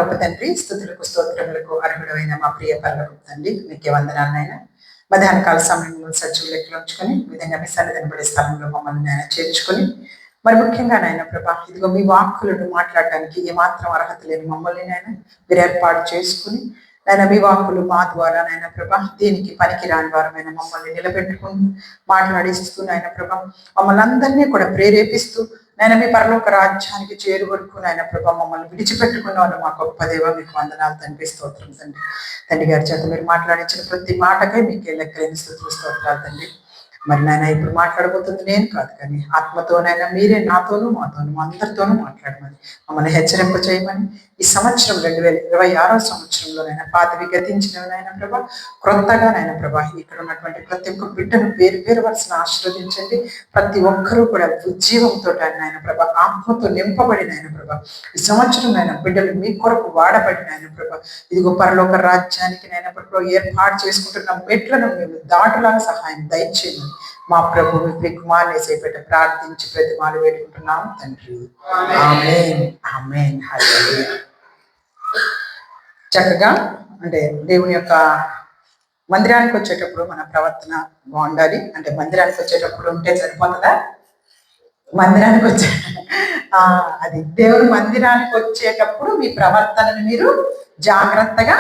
గొప్ప తండ్రి, స్తుతులకు స్తోత్రములకు అర్హుడైన మా ప్రియ పరలోకపు తండ్రి, మీకే వందనాలనైనా. మధ్యాహ్న కాల సమయంలో సజీవ లెక్కలు ఉంచుకొని విధంగా మీ సన్నిధిని పడే స్థలంలో మమ్మల్ని ఆయన చేర్చుకొని, మరి ముఖ్యంగా నాయన ప్రభా, ఇదిగో మీ వాక్కులను మాట్లాడటానికి ఏమాత్రం అర్హత లేని మమ్మల్ని నాయన మీరు ఏర్పాటు చేసుకుని, నాయన మీ వాక్కులు మా ద్వారా నాయన ప్రభా దీనికి పనికి రాని వారమైన మమ్మల్ని నిలబెట్టుకుని మాట్లాడిస్తూ నాయన ప్రభా మమ్మల్ని అందరినీ కూడా ప్రేరేపిస్తూ నాయన మీ పరలోక రాజ్యానికి చేరు వరకు నాయన ప్రభా మమ్మల్ని విడిచిపెట్టుకున్నాను మా గొప్ప దేవ, మీకు వందనాలు తండ్రి, స్తోత్రం తండ్రి. తండ్రి గారి చేత మీరు మాట్లాడించిన ప్రతి మాటకై మీకే లెక్కలేని స్తుతులు స్తోత్రాలు తండ్రి. మరి నాయన ఇప్పుడు మాట్లాడబోతుంది నేను కాదు, కానీ ఆత్మతోనైనా మీరే నాతోనూ మాతోనూ అందరితోనూ మాట్లాడమని మమ్మల్ని హెచ్చరింప చేయమని ఈ సంవత్సరం 2026 సంవత్సరంలోనైనా పాతవి గతించినవనైనా ప్రభా క్రొత్తగా నాయన ప్రభా ఇక్కడ ఉన్నటువంటి ప్రతి ఒక్క బిడ్డను పేరు పేరు వరుసను ఆశీర్వదించండి. ప్రతి ఒక్కరూ కూడా ఉజ్జీవంతో నాయన ప్రభా ఆత్మతో నింపబడిన ఆయన ప్రభా ఈ సంవత్సరం నాయన బిడ్డలు మీ కొరకు వాడబడిన ఆయన ప్రభా ఇదిగో పరలోక రాజ్యానికి నాయన ప్రభా ఏర్పాటు చేసుకుంటున్న మెట్లను మేము దాటులాగా సహాయం దయచేయండి. మా ప్రభు మీ కుమార్ని చేపట్టి ప్రార్థించి ప్రతిమాలు వేడుకుంటున్నాము తండ్రి. ఆమేన్ ఆమేన్ హల్లెలూయా. చక్కగా అంటే దేవుని యొక్క మందిరానికి వచ్చేటప్పుడు మన ప్రవర్తన బాగుండాలి. అంటే మందిరానికి వచ్చేటప్పుడు ఉంటే సరిపోతుందా? మందిరానికి వచ్చే అది దేవుని మందిరానికి వచ్చేటప్పుడు మీ ప్రవర్తనను మీరు జాగ్రత్తగా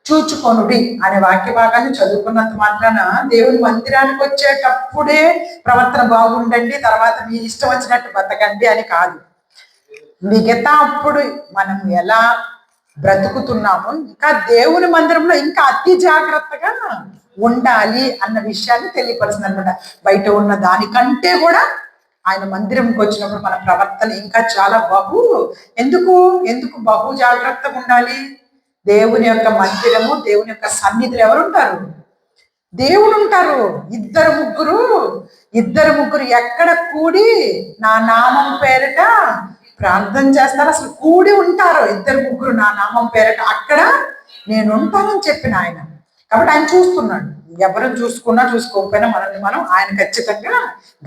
చూచుకొనుడి అనే వాక్య భాగాన్ని చదువుకున్నంత మాత్రాన దేవుని మందిరానికి వచ్చేటప్పుడే ప్రవర్తన బాగుండండి, తర్వాత మీ ఇష్టం వచ్చినట్టు బతకండి అని కాదు. మిగతా అప్పుడు మనం ఎలా బ్రతుకుతున్నాము ఇంకా దేవుని మందిరంలో ఇంకా అతి జాగ్రత్తగా ఉండాలి అన్న విషయాన్ని తెలియపరుస్తుంది అనమాట. బయట ఉన్న దానికంటే కూడా ఆయన మందిరంకి వచ్చినప్పుడు మన ప్రవర్తన ఇంకా చాలా ఎందుకు బహు జాగ్రత్తగా ఉండాలి. దేవుని యొక్క మందిరము, దేవుని యొక్క సన్నిధిలో ఎవరు ఉంటారు? దేవుడు ఉంటారు. ఇద్దరు ముగ్గురు ఎక్కడ కూడి నా నామం పేరిట ప్రార్థన చేస్తారు, అసలు కూడి ఉంటారు. ఇద్దరు ముగ్గురు నా నామం పేరిట అక్కడ నేను ఉంటానని చెప్పిన ఆయన. కాబట్టి ఆయన చూస్తున్నాడు. ఎవరు చూసుకున్నా చూసుకోకపోయినా మనల్ని మనం ఆయన ఖచ్చితంగా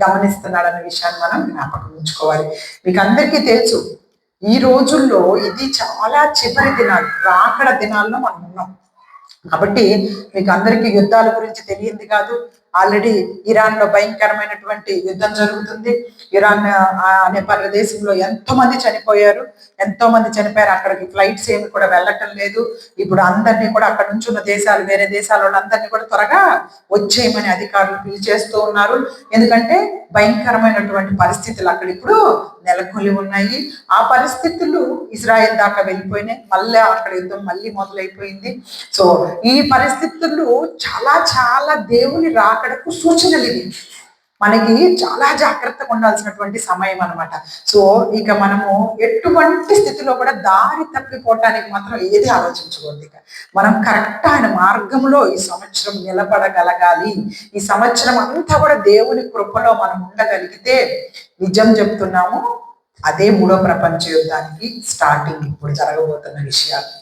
గమనిస్తున్నాడు అనే విషయాన్ని మనం జ్ఞాపకం ఉంచుకోవాలి. మీకు అందరికీ తెలుసు ఈ రోజుల్లో ఇది చాలా చివరి దినాలు, రాకడ దినాల్లో మనం ఉన్నాం. కాబట్టి మీకు అందరికీ యుద్ధాల గురించి తెలియంది కాదు. ఆల్రెడీ ఇరాన్ లో భయంకరమైనటువంటి యుద్ధం జరుగుతుంది. ఇరాన్ అనే ప్రదేశంలో ఎంతో మంది చనిపోయారు. అక్కడికి ఫ్లైట్స్ ఏమి కూడా వెళ్ళటం లేదు. ఇప్పుడు అందరినీ కూడా అక్కడ నుంచి ఉన్న దేశాలు, వేరే దేశాల వాళ్ళందరినీ కూడా త్వరగా వచ్చేయమని అధికారులు పిలిచేస్తూ ఉన్నారు. ఎందుకంటే భయంకరమైనటువంటి పరిస్థితులు అక్కడ ఇప్పుడు నెలకొల్లి ఉన్నాయి. ఆ పరిస్థితులు ఇజ్రాయెల్ దాకా వెళ్ళిపోయినాయి. మళ్ళీ అక్కడ యుద్ధం మళ్ళీ మొదలైపోయింది. సో ఈ పరిస్థితులు చాలా దేవుని రాకడకు సూచనలు ఇవి. మనకి చాలా జాగ్రత్తగా ఉండాల్సినటువంటి సమయం అనమాట. సో ఇక మనము ఎటువంటి స్థితిలో కూడా దారి తప్పిపోవటానికి మాత్రం ఏది ఆలోచించకూడదు. ఇక మనం కరెక్ట్ ఆయన మార్గంలో ఈ సంవత్సరం నిలబడగలగాలి. ఈ సంవత్సరం అంతా కూడా దేవుని కృపలో మనం ఉండగలిగితే నిజం చెప్తున్నాము, అదే 3వ ప్రపంచ యుద్ధానికి స్టార్టింగ్ ఇప్పుడు జరగబోతున్న విషయాలు.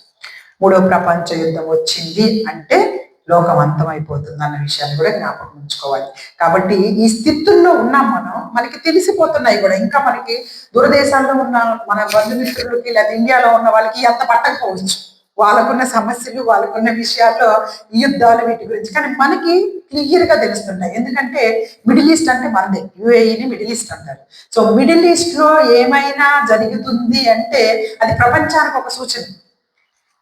3వ ప్రపంచ యుద్ధం వచ్చింది అంటే లోకం అంతమైపోతుంది అన్న విషయాన్ని కూడా జ్ఞాపకం ఉంచుకోవాలి. కాబట్టి ఈ స్థితుల్లో ఉన్నాం మనకి తెలిసిపోతున్నాయి కూడా. ఇంకా మనకి దూరదేశాల్లో ఉన్న మన బంధుమిత్రులకి లేదా ఇండియాలో ఉన్న వాళ్ళకి ఎంత పట్టకపోవచ్చు. వాళ్ళకున్న సమస్యలు, వాళ్ళకున్న విషయాల్లో ఈ యుద్ధాలు వీటి గురించి, కానీ మనకి క్లియర్ గా తెలుస్తుంటాయి. ఎందుకంటే మిడిల్ ఈస్ట్ అంటే మనదే, యుఏఈని మిడిల్ ఈస్ట్ అంటారు. సో మిడిల్ ఈస్ట్ లో ఏమైనా జరుగుతుంది అంటే అది ప్రపంచానికి ఒక సూచన.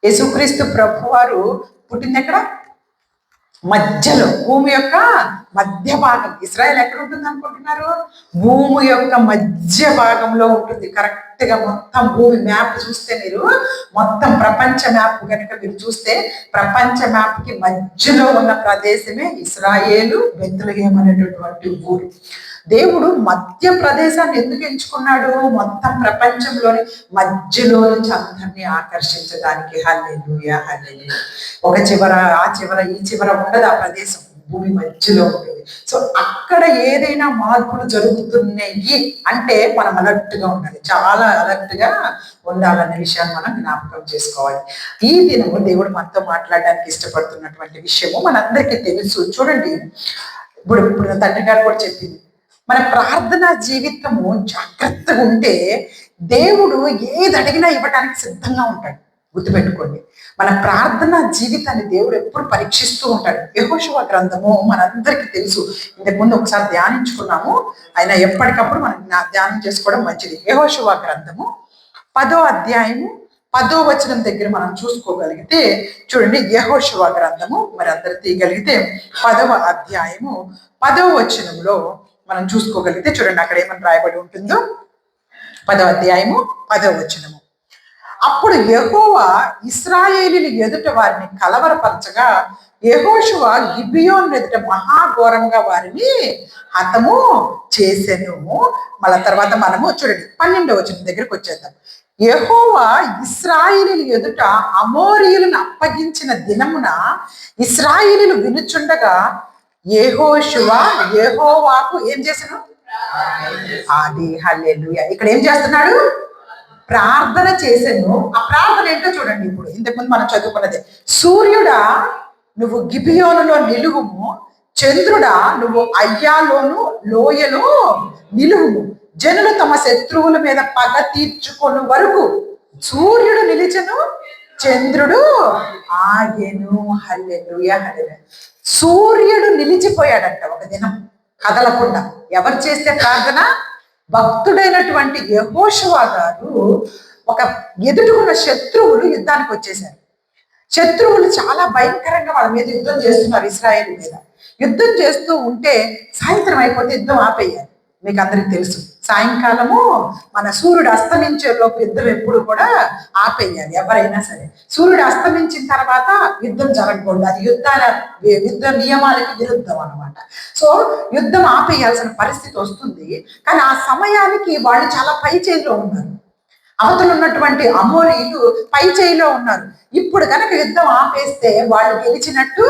యేసుక్రీస్తు ప్రభు వారు పుట్టింది ఎక్కడ? మధ్యలో, భూమి యొక్క మధ్య భాగం. ఇజ్రాయెల్ ఎక్కడ ఉంటుంది అనుకుంటున్నారు? భూమి యొక్క మధ్య భాగంలో ఉంటుంది. కరెక్ట్ గా మొత్తం భూమి మ్యాప్ చూస్తే మీరు, మొత్తం ప్రపంచ మ్యాప్ కనుక మీరు చూస్తే ప్రపంచ మ్యాప్ కి మధ్యలో ఉన్న ప్రదేశమే ఇశ్రాయేలు, బెత్లెహేము అనేటటువంటి ఊరు. దేవుడు మధ్య ప్రదేశాన్ని ఎందుకు ఎంచుకున్నాడు? మొత్తం ప్రపంచంలోని మధ్యలో నుంచి అందరినీ ఆకర్షించడానికి. హల్లెలూయా హల్లెలూయా. ఒక చివర, ఆ చివర, ఈ చివర ఉండదు ఆ ప్రదేశం, భూమి మధ్యలో ఉంటుంది. సో అక్కడ ఏదైనా మార్పులు జరుగుతున్నాయి అంటే మనం అలర్ట్ గా ఉండాలి, చాలా అలర్ట్ గా ఉండాలనే విషయాన్ని మనం జ్ఞాపకం చేసుకోవాలి. ఈ దినము దేవుడు మనతో మాట్లాడడానికి ఇష్టపడుతున్నటువంటి విషయము మనందరికీ తెలుసు. చూడండి, ఇప్పుడు తండ్రి గారు కూడా చెప్పింది, మన ప్రార్థనా జీవితము జాగ్రత్తగా ఉంటే దేవుడు ఏది అడిగినా ఇవ్వటానికి సిద్ధంగా ఉంటాడు. గుర్తుపెట్టుకోండి. మన ప్రార్థన జీవితాన్ని దేవుడు ఎప్పుడు పరీక్షిస్తూ ఉంటాడు. యెహోషువ గ్రంథము మనందరికీ తెలుసు, ఇంతకుముందు ఒకసారి ధ్యానించుకున్నాము. ఆయన ఎప్పటికప్పుడు మనం ధ్యానం చేసుకోవడం మంచిది. యెహోషువ గ్రంథము 10వ అధ్యాయము 10వ వచనం దగ్గర మనం చూసుకోగలిగితే చూడండి, యెహోషువ గ్రంథము మరి అందరు తీయగలిగితే 10వ అధ్యాయము 10వ వచనంలో మనం చూసుకోగలిగితే చూడండి, అక్కడ ఏమని రాయబడి ఉంటుందో. 10వ అధ్యాయము 10వ వచనము. అప్పుడు యెహోవా ఇశ్రాయేలీయుల ఎదుట వారిని కలవరపరచగా యెహోషువ గిబియోను ఎదుట మహాఘోరంగా వారిని హతము చేసెను. మళ్ళా తర్వాత మనము చూడండి 12వ వచనం దగ్గరికి వచ్చేద్దాం. యెహోవా ఇశ్రాయేలీయుల ఎదుట అమోరీయులను అప్పగించిన దినమున ఇశ్రాయేలీయులు వినుచుండగా యెహోషువ యెహోవాకు ఏం చేశాను? అది హల్లెలూయా. ఇక్కడ ఏం చేస్తున్నాడు? ప్రార్థన చేశాను. ఆ ప్రార్థన ఏంటో చూడండి. ఇప్పుడు ఇంతకుముందు మనం చదువుకున్నది, సూర్యుడా నువ్వు గిబియోనులో నిలువుము, చంద్రుడా నువ్వు అయ్యాలోను లోయలో నిలువుము, జనులు తమ శత్రువుల మీద పగ తీర్చుకొని వరకు. సూర్యుడు నిలిచెను, చంద్రుడు ఆగెను. హల్లెలూయా హల్లెలూయా. సూర్యుడు నిలిచిపోయాడంట ఒక దినం కదలకుండా. ఎవరు చేస్తే ప్రార్థన? భక్తుడైనటువంటి యెహోషువ గారు. ఒక ఎదుటికున్న శత్రువులు యుద్ధానికి వచ్చేసారు. శత్రువులు చాలా భయంకరంగా వాళ్ళ మీద యుద్ధం చేస్తున్నారు, ఇశ్రాయేలు మీద యుద్ధం చేస్తూ ఉంటే సాయంత్రం అయిపోతే యుద్ధం ఆపేయాలి. మీకు అందరికి తెలుసు, సాయంకాలము మన సూర్యుడు అస్తమించే లోపు యుద్ధం ఎప్పుడు కూడా ఆపేయాలి. ఎవరైనా సరే సూర్యుడు అస్తమించిన తర్వాత యుద్ధం జరగకూడదు. అది యుద్ధ నియమాలకి విరుద్ధం అనమాట. సో యుద్ధం ఆపేయాల్సిన పరిస్థితి వస్తుంది. కానీ ఆ సమయానికి వాళ్ళు చాలా పై చేయిలో ఉన్నారు. అవతలు ఉన్నటువంటి అమోరీయులు పై చేయిలో ఉన్నారు. ఇప్పుడు కనుక యుద్ధం ఆపేస్తే వాళ్ళు గెలిచినట్టు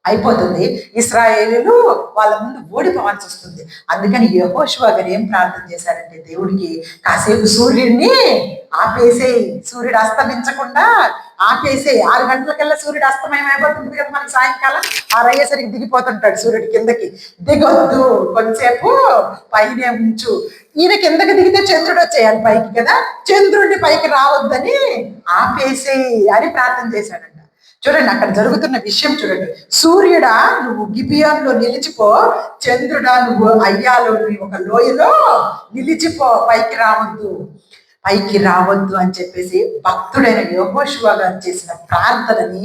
అయిపోతుంది. ఇశ్రాయేలీయులు వాళ్ళ ముందు ఓడిపోవాల్సి వస్తుంది. అందుకని యెహోషువ గారు ఏం ప్రార్థన చేశారంటే, దేవుడికి కాసేపు సూర్యుడిని ఆపేసేయి, సూర్యుడు అస్తమించకుండా ఆపేసేయి. 6 గంటలకల్లా సూర్యుడు అస్తమయం అయిపోతుంది కదా మనకి. సాయంకాలం 6 అయ్యేసరికి దిగిపోతుంటాడు సూర్యుడు కిందకి. దిగొద్దు, కొంతసేపు పైనే ఉంచు. ఈయన కిందకి దిగితే చంద్రుడు వచ్చేయాలి పైకి కదా, చంద్రుడిని పైకి రావద్దని ఆపేసేయి అని ప్రార్థన చేశాడంట. చూడండి అక్కడ జరుగుతున్న విషయం చూడండి. సూర్యుడా నువ్వు గిబియోనులో నిలిచిపో, చంద్రుడా నువ్వు అయ్యాలో ఒక లోయలో నిలిచిపో, పైకి రావద్దు అని చెప్పేసి భక్తుడైన యెహోషువ గారు చేసిన ప్రార్థనని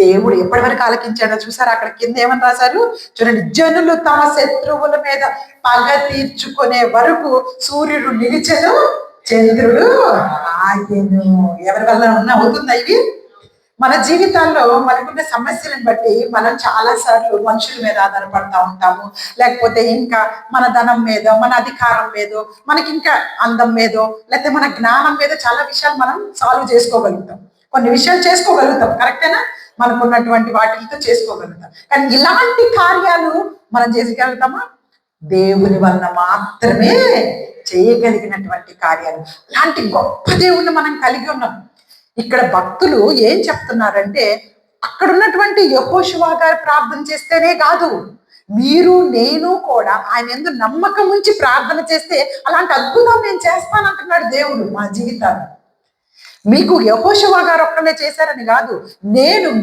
దేవుడు ఎప్పటి వరకు ఆలకించాడో చూసారు. అక్కడ కింద ఏమని రాశారు చూడండి, జనులు తమ శత్రువుల మీద పగ తీర్చుకునే వరకు సూర్యుడు నిలిచెను, చంద్రుడు ఆగెను. ఎవరి వల్ల అవుతుందా ఇది? మన జీవితాల్లో మనకున్న సమస్యలను బట్టి మనం చాలా సార్లు మనుషుల మీద ఆధారపడతా ఉంటాము. లేకపోతే ఇంకా మన ధనం మీదో, మన అధికారం మీదో, మనకి ఇంకా అందం మీదో, లేకపోతే మన జ్ఞానం మీదో చాలా విషయాలు మనం సాల్వ్ చేసుకోగలుగుతాం. కొన్ని విషయాలు చేసుకోగలుగుతాం, కరెక్టేనా? మనకు ఉన్నటువంటి వాటితో చేసుకోగలుగుతాం. కానీ ఇలాంటి కార్యాలు మనం చేయగలుగుతామా? దేవుని వలన మాత్రమే చేయగలిగినటువంటి కార్యాలు. ఇలాంటి గొప్ప దేవుణ్ణి మనం కలిగి ఉన్నాం. ఇక్కడ భక్తులు ఏం చెప్తున్నారంటే, అక్కడ ఉన్నటువంటి యెహోషువ గారు ప్రార్థన చేస్తేనే కాదు, మీరు నేను కూడా ఆయన యందు నమ్మకం ఉంచి ప్రార్థన చేస్తే అలాంటి అద్భుతం నేను చేస్తానంటున్నాడు దేవుడు మా జీవితాన్ని. మీకు యెహోషువ గారు ఒక్కనే చేశారని కాదు,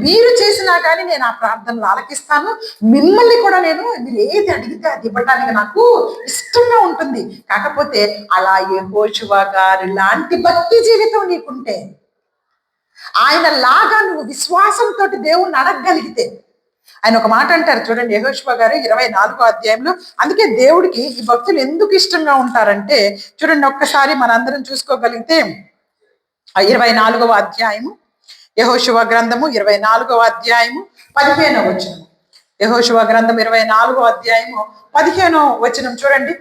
మీరు చేసినా కానీ నేను ఆ ప్రార్థనలు ఆలకిస్తాను. మిమ్మల్ని కూడా మీరు ఏది అడిగితే అది ఇవ్వడానికి నాకు ఇష్టంగా ఉంటుంది. కాకపోతే అలా యెహోషువ గారు లాంటి భక్తి జీవితం నీకుంటే, ఆయన లాగా నువ్వు విశ్వాసంతో దేవుణ్ణి అడగగలిగితే. ఆయన ఒక మాట అంటారు చూడండి, యెహోషువ గారు 24వ అధ్యాయంలో. అందుకే దేవుడికి ఈ భక్తులు ఎందుకు ఇష్టంగా ఉంటారంటే చూడండి, ఒక్కసారి మనందరం చూసుకోగలిగితే 24వ అధ్యాయము యెహోషువ గ్రంథము 24వ అధ్యాయము 15వ వచనం. యెహోషువ గ్రంథం 24వ అధ్యాయము 15వ వచనం చూడండి.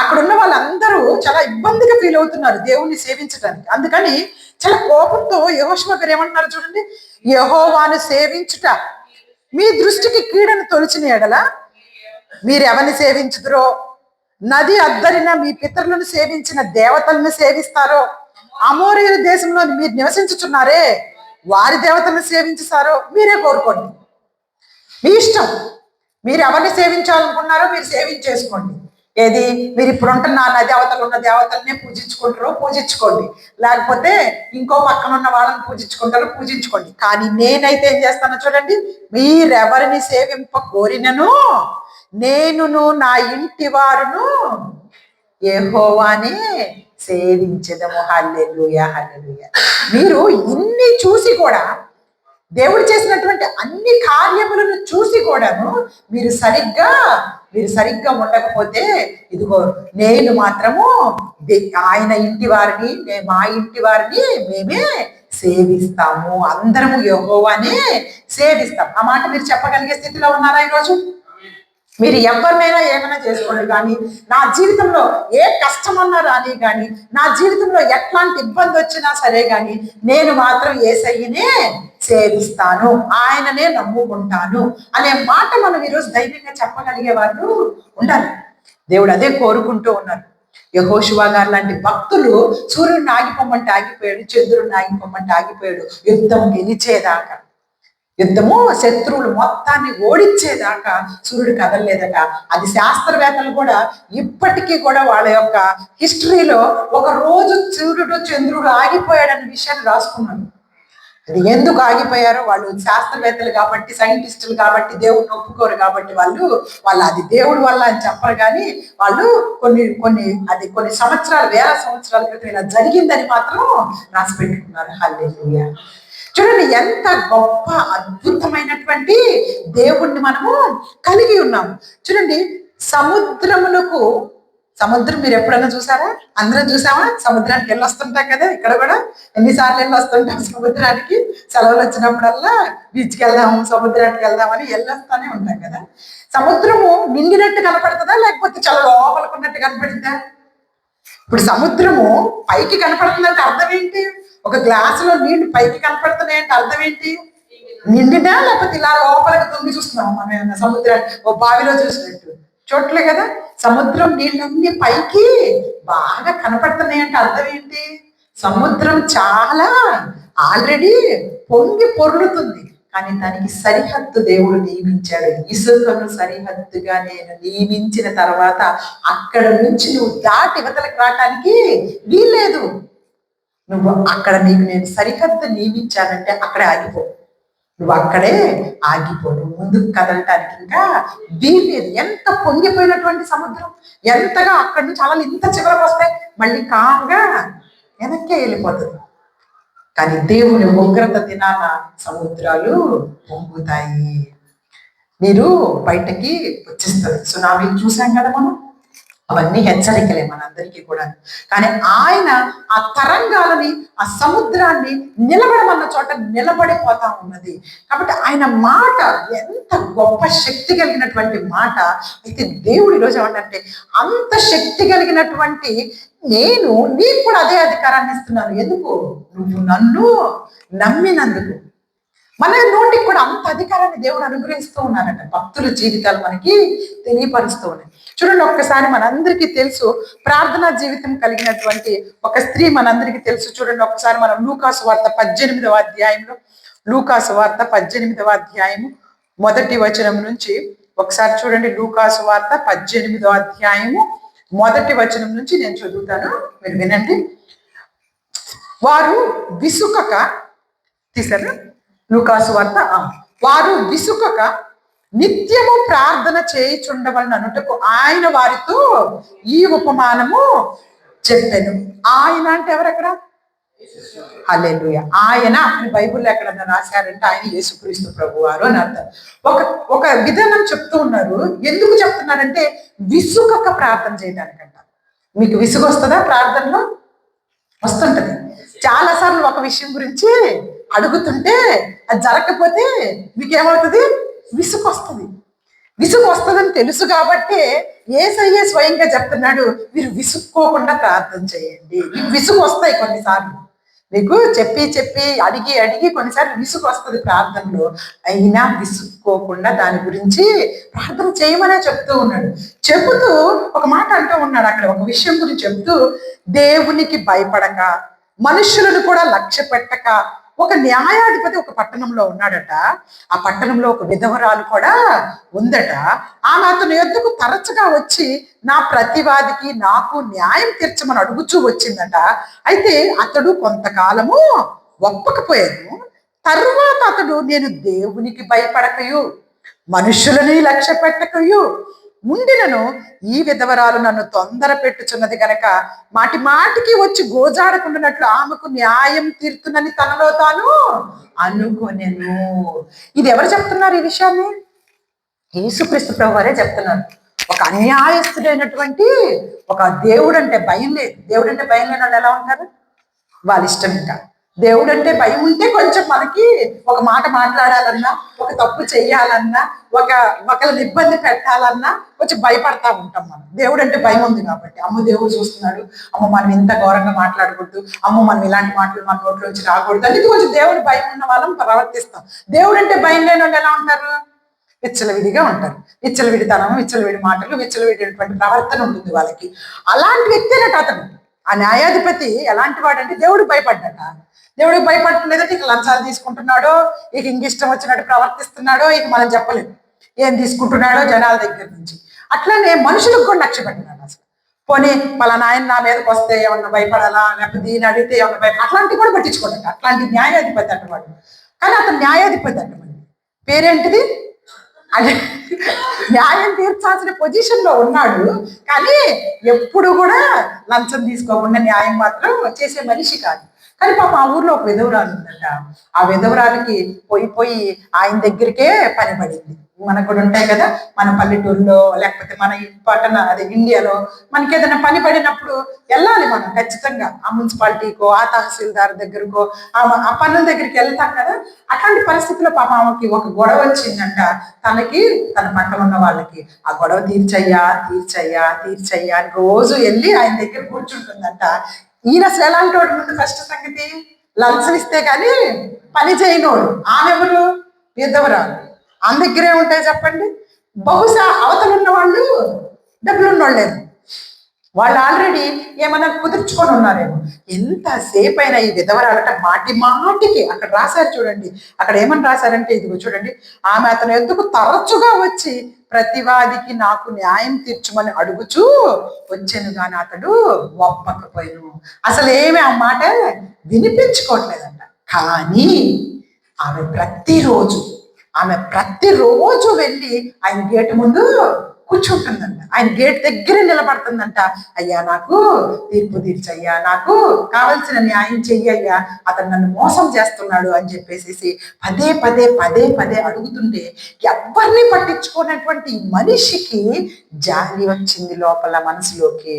అక్కడ ఉన్న వాళ్ళందరూ చాలా ఇబ్బందిగా ఫీల్ అవుతున్నారు దేవుణ్ణి సేవించడానికి. అందుకని చాలా కోపంతో యెహోషువ గారు ఏమంటున్నారు చూడండి, యెహోవాను సేవించుట మీ దృష్టికి కీడను తొలిచిన ఎడల మీరు ఎవరిని సేవించుదురో, నది అద్దరిన మీ పితరులను సేవించిన దేవతలను సేవిస్తారో, అమోరీయుల దేశంలో మీరు నివసించుచున్నారే వారి దేవతలను సేవించుతారో మీరే కోరుకోండి. మీ ఇష్టం, మీరు ఎవరిని సేవించాలనుకున్నారో మీరు సేవించేసుకోండి. ఏది మీరు ఇప్పుడు ఉంటున్న నది అవతల ఉన్న దేవతలనే పూజించుకుంటారో పూజించుకోండి, లేకపోతే ఇంకో పక్కన ఉన్న వాళ్ళని పూజించుకుంటారో పూజించుకోండి. కానీ నేనైతే ఏం చేస్తానో చూడండి, మీరెవరిని సేవింప కోరినను నేనును నా ఇంటి వారును యెహోవానే సేవించెదము. హల్లెలూయా, హల్లెలూయా. మీరు ఇన్ని చూసి కూడా, దేవుడు చేసినటువంటి అన్ని కార్యములను చూసి కూడాను మీరు సరిగ్గా ఉండకపోతే, ఇదిగో నేను మాత్రము ఆయన ఇంటి వారిని, మా ఇంటి వారిని మేమే సేవిస్తాము, అందరము యెహోవానే సేవిస్తాం. ఆ మాట మీరు చెప్పగలిగే స్థితిలో ఉన్నారా ఈరోజు? మీరు ఎవరినైనా ఏమైనా చేసుకోండి, కానీ నా జీవితంలో ఏ కష్టమన్నా రాని కానీ, నా జీవితంలో ఎట్లాంటి ఇబ్బంది వచ్చినా సరే కానీ, నేను మాత్రం యేసయ్యనే సేవిస్తాను, ఆయననే నమ్ముకుంటాను అనే మాట మనం ఈరోజు ధైర్యంగా చెప్పగలిగే వాళ్ళు ఉండాలి. దేవుడు అదే కోరుకుంటూ ఉన్నారు. యెహోషువ గారు లాంటి భక్తులు సూర్యుడిని ఆగిపోమంటే ఆగిపోయాడు, చంద్రుడిని ఆగిపోమంటే ఆగిపోయాడు, యుద్ధం గెలిచేదాకా, యుద్ధము శత్రువులు మొత్తాన్ని ఓడించేదాకా సూర్యుడు కదలలేదట. అది శాస్త్రవేత్తలు కూడా ఇప్పటికీ కూడా వాళ్ళ యొక్క హిస్టరీలో ఒక రోజు సూర్యుడు చంద్రుడు ఆగిపోయాడనే విషయాన్ని రాసుకున్నాడు. అది ఎందుకు ఆగిపోయారో, వాళ్ళు శాస్త్రవేత్తలు కాబట్టి, సైంటిస్టులు కాబట్టి, దేవుడిని ఒప్పుకోరు కాబట్టి వాళ్ళు అది దేవుడి వల్ల అని చెప్పరు. కానీ వాళ్ళు కొన్ని సంవత్సరాలు, వేల సంవత్సరాల క్రితం ఇలా జరిగిందని మాత్రం రాసి పెట్టుకున్నారు. హల్లెలూయా. చూడండి, ఎంత గొప్ప అద్భుతమైనటువంటి దేవుణ్ణి మనము కలిగి ఉన్నాము. చూడండి, సముద్రం మీరు ఎప్పుడైనా చూసారా? అందరం చూసామా? సముద్రానికి వెళ్ళి వస్తుంటాం కదా. ఇక్కడ కూడా ఎన్నిసార్లు వెళ్ళి వస్తుంటాం సముద్రానికి. సెలవులు వచ్చినప్పుడల్లా బీచ్కి వెళ్దాము, సముద్రానికి వెళ్దామని వెళ్ళొస్తానే ఉంటాం కదా. సముద్రము నిండినట్టు కనపడుతుందా, లేకపోతే చాలా లోపలికున్నట్టు కనపడుతుందా? ఇప్పుడు సముద్రము పైకి కనపడుతుందంటే అర్థం ఏంటి? ఒక గ్లాసులో నీళ్లు పైకి కనపడుతున్నాయంటే అర్థం ఏంటి? నిండినా, లేకపోతే ఇలా లోపలికి తొంగి చూస్తున్నాం మనం సముద్రాన్ని ఓ బావిలో చూసినట్టు చూడలే కదా. సముద్రం నీళ్ళన్నీ పైకి బాగా కనపడుతున్నాయంటే అర్థం ఏంటి? సముద్రం చాలా ఆల్రెడీ పొంగి పొర్లుతుంది, కానీ దానికి సరిహద్దు దేవుడు నియమించాడు. ఇసుకను సరిహద్దుగా నేను నియమించిన తర్వాత అక్కడ నుంచి నువ్వు దాటి ఇవతలకు రావటానికి వీల్లేదు. నువ్వు అక్కడ నేను సరిహద్దు నియమించానంటే అక్కడే ఆగిపో. నువ్వు అక్కడే ఆగిపో, నువ్వు ముందుకు కదలటానికి ఇంకా వీల్లేదు. ఎంత పొంగిపోయినటువంటి సముద్రం, ఎంతగా అక్కడి నుంచి అలా ఇంత చివరకు వస్తాయి, మళ్ళీ కామ్గా వెనక్కే వెళ్ళిపోతుంది. కానీ దేవుని ఉగ్రత దినాన సముద్రాలు పొంగుతాయి, నీరు బయటకి వచ్చేస్తుంది. సునామీ చూసాం కదా మనం, అవన్నీ హెచ్చరికలే మనందరికీ కూడా. కానీ ఆయన ఆ తరంగాలని, ఆ సముద్రాన్ని నిలబడమన్న చోట నిలబడిపోతా ఉన్నది. కాబట్టి ఆయన మాట ఎంత గొప్ప శక్తి కలిగినటువంటి మాట. అయితే దేవుడు ఈరోజు ఏమంటే, అంత శక్తి కలిగినటువంటి నేను నీకు కూడా అదే అధికారాన్ని ఇస్తున్నాను. ఎందుకు? నువ్వు నన్ను నమ్మినందుకు. మన నోటికి కూడా అంత అధికారాన్ని దేవుడు అనుగ్రహిస్తూ ఉన్నారంట. భక్తుల జీవితాలు మనకి తెలియపరుస్తూ ఉన్నాయి. చూడండి, ఒక్కసారి మనందరికీ తెలుసు, ప్రార్థనా జీవితం కలిగినటువంటి ఒక స్త్రీ మనందరికీ తెలుసు. చూడండి, ఒక్కసారి మనం లూకాసు వార్త 18వ అధ్యాయంలో, లూకాసు వార్త 18వ అధ్యాయము 1వ వచనం నుంచి ఒకసారి చూడండి. లూకాసు వార్త 18వ అధ్యాయము 1వ వచనం నుంచి నేను చదువుతాను, మీరు వినండి. వారు విసుకక, తీసారు లూకాసు వార్త, వారు విసుకక నిత్యము ప్రార్థన చేయుచుండవలన అనుటకు ఆయన వారితో ఈ ఉపమానము చెప్పాను. ఆయన అంటే ఎవరక్కడ? హల్లెలూయా. ఆయన అని బైబిల్లో ఎక్కడన్నా రాశారంటే ఆయన యేసుక్రీస్తు ప్రభువారు అని అర్థం. ఒక విధానం చెప్తూ ఉన్నారు. ఎందుకు చెప్తున్నారంటే విసుగక ప్రార్థన చేయడానికంట. మీకు విసుగు వస్తుందా ప్రార్థనలో? వస్తుంటది. చాలాసార్లు ఒక విషయం గురించి అడుగుతుంటే అది జరగకపోతే మీకేమవుతుంది? విసుగు వస్తుంది. విసుగు వస్తుందని తెలుసు కాబట్టి యేసయ్య స్వయంగా చెప్తున్నాడు, మీరు విసుక్కోకుండా ప్రార్థన చేయండి. మీకు విసుగు వస్తాయి కొన్నిసార్లు, మీకు చెప్పి అడిగి కొన్నిసార్లు విసుగు వస్తుంది ప్రార్థనలో. అయినా విసుక్కోకుండా దాని గురించి ప్రార్థన చేయమనే చెప్తూ ఉన్నాడు. చెబుతూ ఒక మాట అంటూ ఉన్నాడు అక్కడ, ఒక విషయం గురించి చెప్తూ, దేవునికి భయపడక, మనుషులను కూడా లక్ష్య పెట్టక ఒక న్యాయాధిపతి ఒక పట్టణంలో ఉన్నాడట. ఆ పట్టణంలో ఒక విధవరాలు కూడా ఉందట. ఆమె అతని యొద్దకు తరచుగా వచ్చి నా ప్రతివాదికి నాకు న్యాయం తీర్చమని అడుగుచూ వచ్చిందట. అయితే అతడు కొంతకాలము ఒప్పకపోయాను. తర్వాత అతడు నేను దేవునికి భయపడకయు మనుషులని లక్ష్య పెట్టకయు ఉండినను ఈ విధవరాలు నన్ను తొందర పెట్టుచున్నది గనక మాటి మాటికి వచ్చి గోజాడకుండానట్లు ఆమెకు న్యాయం తీర్తునని తనలో తాను అనుకొనెను. ఇది ఎవరు చెప్తున్నారు ఈ విషయాన్ని? యేసుక్రీస్తు ప్రభు వారే చెప్తున్నారు. ఒక అన్యాయస్తుడైనటువంటి ఒక దేవుడు అంటే భయం లేదు. దేవుడు అంటే భయం లేని వాళ్ళు ఎలా ఉంటారు? వాళ్ళ ఇష్టం. ఇంకా దేవుడు అంటే భయం ఉంటే కొంచెం మనకి ఒక మాట మాట్లాడాలన్నా, ఒక తప్పు చెయ్యాలన్నా, ఒకరిని ఇబ్బంది పెట్టాలన్నా కొంచెం భయపడతా ఉంటాం మనం. దేవుడు అంటే భయం ఉంది కాబట్టి, అమ్మ దేవుడు చూస్తున్నాడు, అమ్మ మనం ఇంత ఘోరంగా మాట్లాడకూడదు, అమ్మ మనం ఇలాంటి మాటలు మన నోట్లోంచి రాకూడదు అని కొంచెం దేవుడు భయం ఉన్న వాళ్ళం ప్రవర్తిస్తాం. దేవుడు అంటే భయం లేని వాళ్ళు ఎలా ఉంటారు? విచ్చలవిడిగా ఉంటారు. విచ్చలవిడితనం, విచ్చలవిడి మాటలు, విచ్చలవిడినటువంటి ప్రవర్తన ఉంటుంది వాళ్ళకి. అలాంటి వ్యక్తినట అతను. ఆ న్యాయాధిపతి ఎలాంటి వాడంటే దేవుడికి భయపడ్డట. దేవుడికి భయపడలేదంటే ఇక లంచాలు తీసుకుంటున్నాడో, ఇక ఇష్టం వచ్చినట్టు ప్రవర్తిస్తున్నాడో ఇక మనం చెప్పలేము. ఏం తీసుకుంటున్నాడో జనాల దగ్గర నుంచి. అట్లానే మనుషులకు కూడా లక్ష్య పెట్టినాడు అసలు. పోనీ పలానా ఆయన నా మీదకి వస్తే ఏమన్నా భయపడాలా, లేకపోతే దీన్ని అడిగితే ఏమన్నా భయపడ, అట్లాంటివి కూడా పట్టించుకోడట. అట్లాంటి న్యాయాధిపతి అంటవాడు. కానీ అతను న్యాయాధిపతి అంటమండి. పేరేంటిది? అంటే న్యాయం తీర్చాల్సిన పొజిషన్ లో ఉన్నాడు, కానీ ఎప్పుడు కూడా లంచం తీసుకోకుండా న్యాయం మాత్రం చేసే మనిషి కాదు. కానీ పాప ఆ ఊర్లో ఒక విధవరాలు ఉందట. ఆ విధవరాలకి పోయి ఆయన దగ్గరికే పని పడింది. మనకు కూడా ఉంటాయి కదా, మన పల్లెటూరులో లేకపోతే మన పట్టణ అదే ఇండియాలో మనకి ఏదైనా పని పడినప్పుడు వెళ్ళాలి మనం ఖచ్చితంగా. ఆ మున్సిపాలిటీకో, ఆ తహసీల్దార్ దగ్గరకో, ఆ పనుల దగ్గరికి వెళ్తాం కదా. అట్లాంటి పరిస్థితుల్లో పాప ఆమెకి ఒక గొడవ వచ్చిందంట. తన పక్కన ఉన్న వాళ్ళకి ఆ గొడవ తీర్చయ్యా అని రోజు వెళ్ళి ఆయన దగ్గర కూర్చుంటుందంట. ఈయన అసలు ఎలాంటి వాడు? ముందు ఫస్ట్ సంగతి లంచం ఇస్తే కానీ పని చేయనోడు. ఆమెవరు? విధవరాలు. ఆమె దగ్గరే ఉంటాయి చెప్పండి. బహుశా అవతల ఉన్న వాళ్ళు డబ్బులు ఉన్నోళ్ళేమో, వాళ్ళు ఆల్రెడీ ఏమన్నా కుదుర్చుకొని ఉన్నారేమో. ఎంతసేపు అయినా ఈ విధవరాలట మాటికి అక్కడ రాశారు చూడండి. అక్కడ ఏమని రాశారంటే ఇదిగో చూడండి, ఆమె అతను ఎందుకు తరచుగా వచ్చి ప్రతివాదికి నాకు న్యాయం తీర్చమని అడుగుచూ వచ్చాను కానీ అతడు ఒప్పకపోయాను. అసలు ఏమి ఆ మాట వినిపించుకోవట్లేదంట. కానీ ఆమె ప్రతిరోజు వెళ్ళి ఆయన గేటు ముందు కూర్చుంటుందంట. ఆయన గేట్ దగ్గర నిలబడుతుందంట. అయ్యా నాకు తీర్పు తీర్చయ్యా, నాకు కావలసిన న్యాయం చెయ్యయ్యా, అతను నన్ను మోసం చేస్తున్నాడు అని చెప్పేసి పదే అడుగుతుంటే ఎవరిని పట్టించుకున్నటువంటి మనిషికి జాలి వచ్చింది లోపల మనసులోకి.